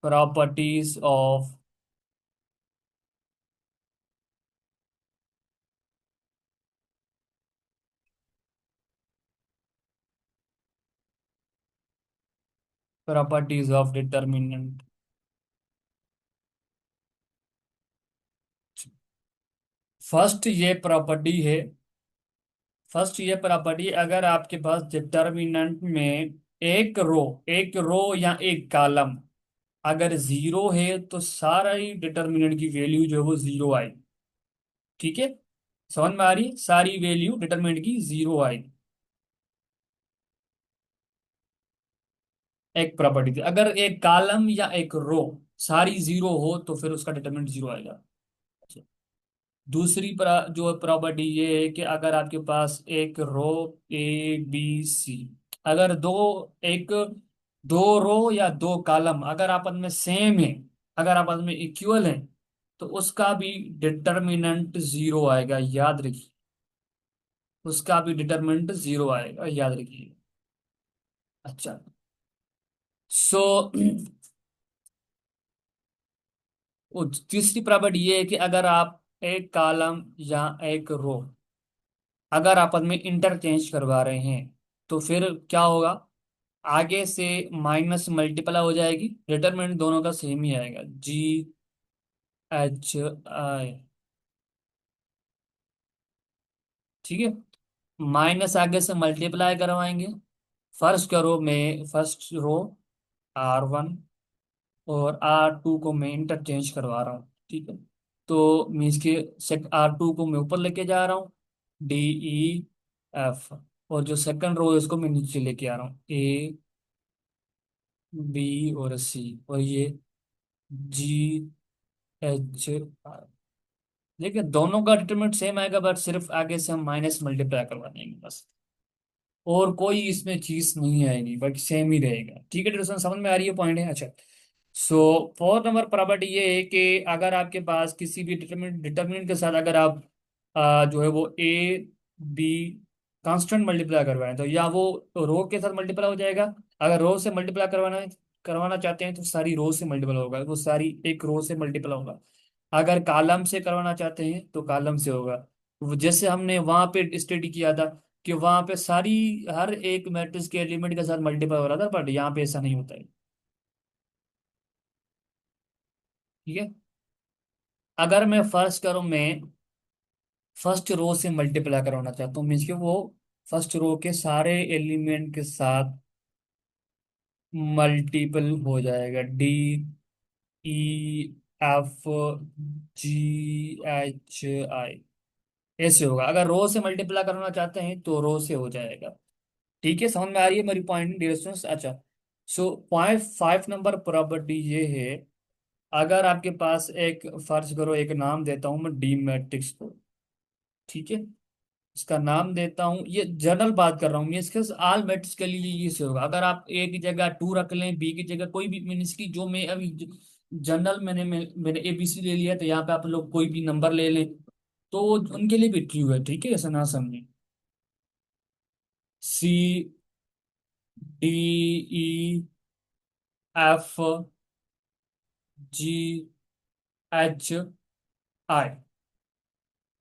Properties of properties of determinant. First ये प्रॉपर्टी है, फर्स्ट ये प्रॉपर्टी, अगर आपके पास डिटर्मिनेंट में एक रो या एक कॉलम अगर जीरो है तो सारा ही डिटर्मिनेंट की वैल्यू जो है वो जीरो आएगी। ठीक है, समझ में आ रही है? सारी वैल्यू डिटर्मिनेंट की जीरो आएगी। एक प्रॉपर्टी थी, अगर एक कॉलम या एक रो सारी जीरो हो तो फिर उसका डिटर्मिनेंट जीरो आएगा। दूसरी जो प्रॉपर्टी ये है कि अगर आपके पास एक रो ABC, अगर एक दो रो या दो कॉलम अगर आपस में सेम है, अगर आपस में इक्वल है, तो उसका भी डिटर्मिनेंट जीरो आएगा, याद रखिए। उसका भी डिटर्मिनेंट जीरो आएगा, याद रखिए। अच्छा, सो तीसरी प्रॉपर्टी ये है कि अगर आप एक कॉलम या एक रो अगर आपस में इंटरचेंज करवा रहे हैं तो फिर क्या होगा, आगे से माइनस मल्टीप्लाई हो जाएगी, डिटरमिनेंट दोनों का सेम ही आएगा, GHI। ठीक है, माइनस आगे से मल्टीप्लाई करवाएंगे। फर्स्ट रो R1 और R2 को मैं इंटरचेंज करवा रहा हूँ। ठीक है, तो मीन्स के सेट R2 को मैं ऊपर लेके जा रहा हूँ, DEF, और जो सेकंड रो है उसको मैं नीचे लेके आ रहा हूँ, AB और C, और ये GHI। देखिए दोनों का डिटरमिनेंट सेम आएगा, बट सिर्फ आगे से हम माइनस मल्टीप्लाई करवा देंगे बस, और कोई इसमें चीज नहीं आएगी, बट सेम ही रहेगा। ठीक है, डिस्कशन समझ में आ रही है, पॉइंट है? अच्छा, सो फोर्थ नंबर प्रॉपर्टी ये है कि अगर आपके पास किसी भी डिटर्मिनेंट के साथ अगर आप जो है वो AB कांस्टेंट मल्टीप्लाई करवाएं, तो या वो रो के साथ मल्टीप्लाई हो जाएगा। अगर रो से मल्टीप्लाई करवाना चाहते हैं तो सारी रो से मल्टीप्लाई होगा, वो सारी एक रो से मल्टीप्लाई होगा। अगर कॉलम से करवाना चाहते हैं तो कॉलम से होगा। जैसे हमने वहां पे स्टडी किया था कि वहां पे सारी हर एक मैट्रिक्स के एलिमेंट के साथ मल्टीप्लाई हो रहा था, बट यहाँ पे ऐसा नहीं होता है। ठीक है, अगर मैं फर्स्ट करूं, मैं फर्स्ट रो से मल्टीप्लाई करवाना चाहता हूँ, मीन्स कि वो फर्स्ट रो के सारे एलिमेंट के साथ मल्टीपल हो जाएगा, DEF GHI, ऐसे होगा। अगर रो से मल्टीप्लाई करना चाहते हैं तो रो से हो जाएगा। ठीक है, समझ में आ रही है मेरी पॉइंट डिरेक्शंस? अच्छा, सो पॉइंट 5 नंबर प्रॉपर्टी ये है, अगर आपके पास एक, फर्ज करो एक नाम देता हूं मैं डी मैट्रिक्स को। ठीक है, इसका नाम देता हूं, ये जनरल बात कर रहा हूँ मैं, इसके ऑल मैट्रिक्स के लिए ये से होगा। अगर आप ए की जगह 2 रख लें, बी की जगह कोई भी, मीन इसकी जो मैं अभी जनरल मैंने ABC ले लिया, तो यहाँ पे आप लोग कोई भी नंबर ले लें तो उनके लिए भी ट्रू है। ठीक है, ऐसा ना समझें। CDEFGHI।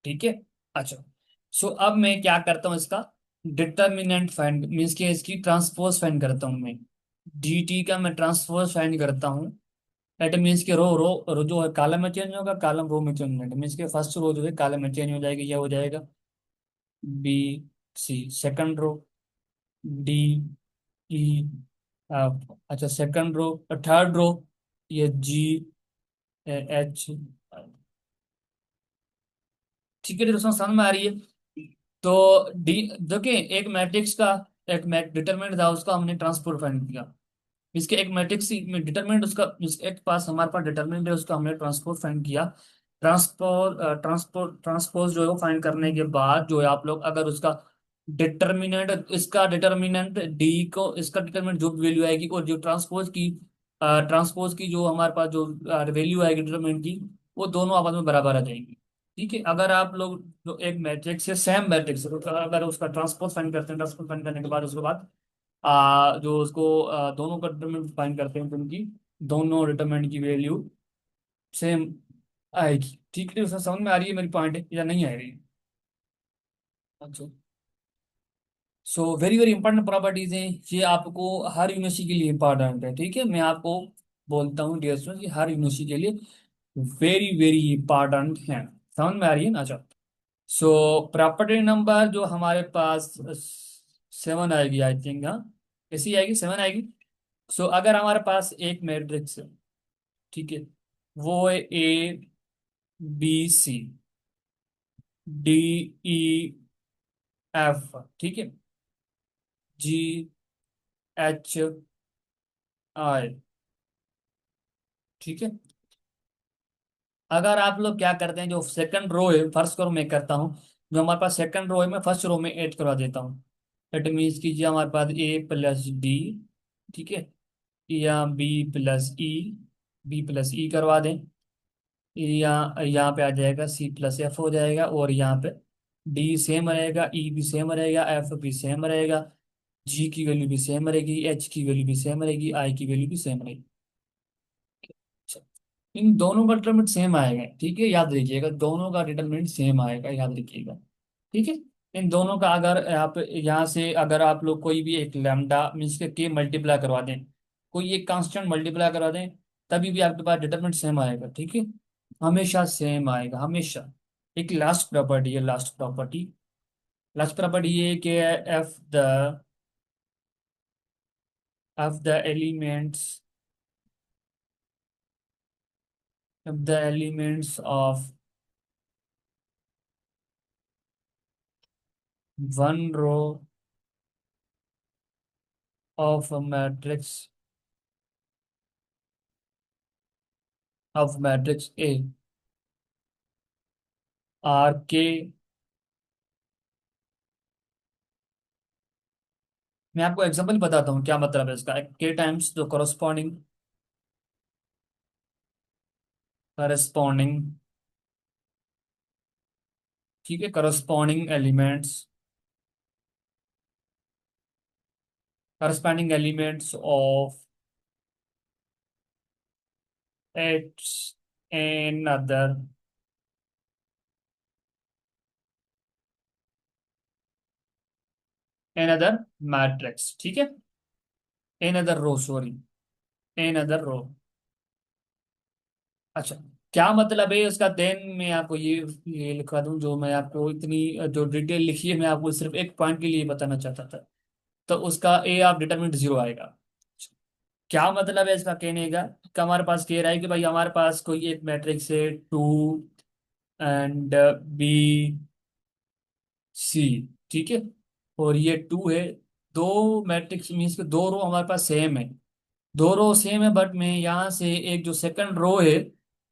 ठीक है, अच्छा, सो अब मैं क्या करता हूँ, इसका डिटर्मिनेंट फाइंड, मीन्स के इसकी ट्रांसपोज फाइंड करता हूँ मैं। DT का मैं ट्रांसपोज फाइंड करता हूँ। एट मीन्स के रो जो है कॉलम में चेंज होगा, कॉलम रो में चेंज होगा, मीन्स के फर्स्ट रो जो है कॉलम में चेंज हो जाएगी, यह हो जाएगा BC। Second row DEF। अच्छा, सेकंड रो, थर्ड रो ये GH। ठीक है, दोस्तों समझ में आ रही है? तो डी, देखिए एक मैट्रिक्स का एक डिटरमिनेंट था, उसका हमने ट्रांसपोज फाइंड किया। इसके एक मैट्रिक्स में डिटरमिनेंट उसका, एक पास हमारे पास डिटरमिनेंट है, उसका हमने ट्रांसपोज फाइंड किया। ट्रांसपोज जो है वो फाइंड करने के बाद जो है आप लोग अगर उसका डिटरमिनेंट, इसका डिटरमिनेंट डी को, इसका डिटरमिनेंट जो वैल्यू आएगी, और जो ट्रांसपोज की जो हमारे पास जो वैल्यू आएगी डिटरमिनेंट की, वो दोनों आपस में बराबर आ जाएंगी। ठीक है, अगर आप लोग जो एक मैट्रिक्स है, सेम मैट्रिक्स है, तो अगर उसका ट्रांसपोज फाइंड करते हैं, ट्रांसपोज फाइंड करने के बाद उसके बाद जो उसको दोनों का डिटरमिनेंट फाइंड करते हैं, तो उनकी दोनों डिटरमिनेंट की वैल्यू सेम आएगी। ठीक है, उसमें समझ में आ रही है मेरी पॉइंट या नहीं आ रही है? अच्छा, so very very important properties हैं, ये आपको हर यूनिवर्सिटी के लिए इंपॉर्टेंट है। ठीक है, मैं आपको बोलता हूँ डियर स्टूडेंट कि हर यूनिवर्सिटी के लिए वेरी वेरी इंपॉर्टेंट है। समझ में आ रही है ना? अच्छा, सो प्रॉपर्टी नंबर जो हमारे पास 7 आएगी आई थिंक। हाँ, कैसी आएगी? 7 आएगी। सो अगर हमारे पास एक मैट्रिक्स है, ठीक है, वो है A B C D E F, ठीक है, G H I, ठीक है। अगर आप लोग क्या करते हैं, जो सेकंड रो है, फर्स्ट करो मैं करता हूँ, जो हमारे पास सेकंड रो है मैं फर्स्ट रो में ऐड करवा देता हूँ। दैट मीन्स कीजिए हमारे पास A+D, ठीक है, या B+E करवा दें। यहाँ यहाँ पे आ जाएगा C+F हो जाएगा, और यहाँ पे डी सेम रहेगा, ई भी सेम रहेगा, एफ भी सेम रहेगा, जी की वैल्यू भी सेम रहेगी, एच की वैल्यू भी सेम रहेगी, आई की वैल्यू भी सेम रहेगी। अच्छा, इन दोनों का डिटरमिनेंट सेम आएगा, ठीक है, याद रखिएगा, दोनों का डिटरमिनेंट सेम आएगा, याद रखिएगा। ठीक है, इन दोनों का अगर आप यहाँ से अगर आप लोग कोई भी एक लैम्डा मीन्स के मल्टीप्लाई करवा दें, कोई एक कांस्टेंट मल्टीप्लाई करवा दें, तभी भी आपके पास डिटरमिनेंट सेम आएगा। ठीक है, हमेशा सेम आएगा, हमेशा। एक लास्ट प्रॉपर्टी है, लास्ट प्रॉपर्टी ये है कि if the elements of one row of matrix A are K. मैं आपको एग्जांपल बताता हूँ क्या मतलब है इसका। के टाइम्स जो करस्पॉन्डिंग, ठीक है, corresponding elements of its another matrix, ठीक है, another row, sorry, another row. अच्छा, क्या मतलब है उसका? देन मैं आपको ये लिखवा दूं, जो मैं आपको इतनी जो डिटेल लिखी है, मैं आपको सिर्फ एक पॉइंट के लिए बताना चाहता था। तो उसका ए ऑफ डिटरमिनेंट 0 आएगा। क्या मतलब है इसका कहने का? कि हमारे पास कह रहा है कि भाई हमारे पास कोई एक मैट्रिक्स है 2 and B C, ठीक है, और ये 2 है। दो मैट्रिक्स मीन्स के दो रो हमारे पास सेम है, दो रो सेम है, बट मैं यहाँ से एक जो सेकंड रो है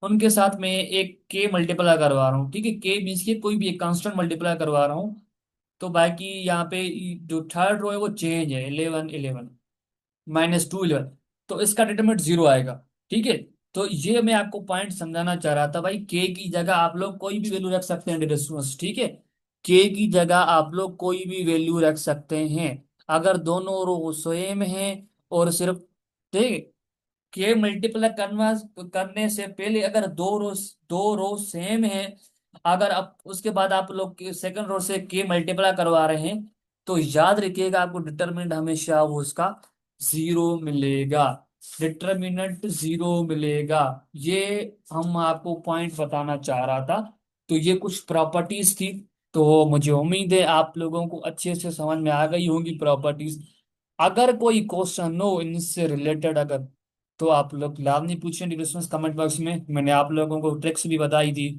उनके साथ मैं एक के मल्टीप्लाई करवा रहा हूँ। ठीक है, के मीन्स के कोई भी एक कांस्टेंट मल्टीप्लाई करवा रहा हूँ। तो बाकी यहाँ पे जो थर्ड रो है वो चेंज है, 11 11 -2 11, तो इसका डिटरमिनेंट 0 आएगा। ठीक है, तो ये मैं आपको पॉइंट समझाना चाह रहा था भाई, के की जगह आप लोग कोई भी वैल्यू रख सकते हैं डियर स्टूडेंट्स, ठीक है, के की जगह आप लोग कोई भी वैल्यू रख सकते हैं अगर दोनों रो सेम हैं। और सिर्फ, ठीक, के मल्टीप्लाई करने से पहले अगर दो रो सेम है, अगर आप उसके बाद आप लोग सेकंड रो से के मल्टीप्लाई करवा रहे हैं, तो याद रखिएगा आपको डिटरमिनेंट हमेशा वो उसका 0 मिलेगा, डिटरमिनेंट 0 मिलेगा। ये हम आपको पॉइंट बताना चाह रहा था। तो ये कुछ प्रॉपर्टीज थी, तो मुझे उम्मीद है आप लोगों को अच्छे से समझ में आ गई होंगी प्रॉपर्टीज। अगर कोई क्वेश्चन हो इनसे रिलेटेड, अगर, तो आप लोग लाजमी पूछें डिस्कशन कमेंट बॉक्स में। मैंने आप लोगों को ट्रिक्स भी बताई थी।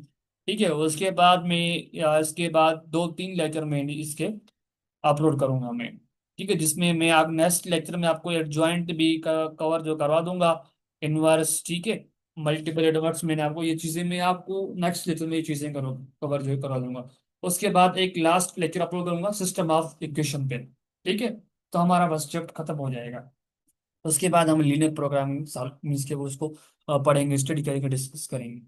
ठीक है, उसके बाद में या इसके बाद 2 3 लेक्चर में इसके अपलोड करूंगा मैं। ठीक है, जिसमें मैं आप नेक्स्ट लेक्चर में आपको एडजॉइंट भी कवर जो करवा दूंगा, इनवर्स, ठीक है, मल्टीपल एडवर्स, मैंने आपको ये चीजें मैं आपको नेक्स्ट लेक्चर में ये चीजें करो कवर जो करवा दूंगा। उसके बाद एक लास्ट लेक्चर अपलोड करूंगा सिस्टम ऑफ इक्वेशन पे। ठीक है, तो हमारा बस चैप्टर खत्म हो जाएगा। उसके बाद हम लीनियर प्रोग्रामिंग मीन्स के वो उसको पढ़ेंगे, स्टडी करेंगे, डिस्कस करेंगे।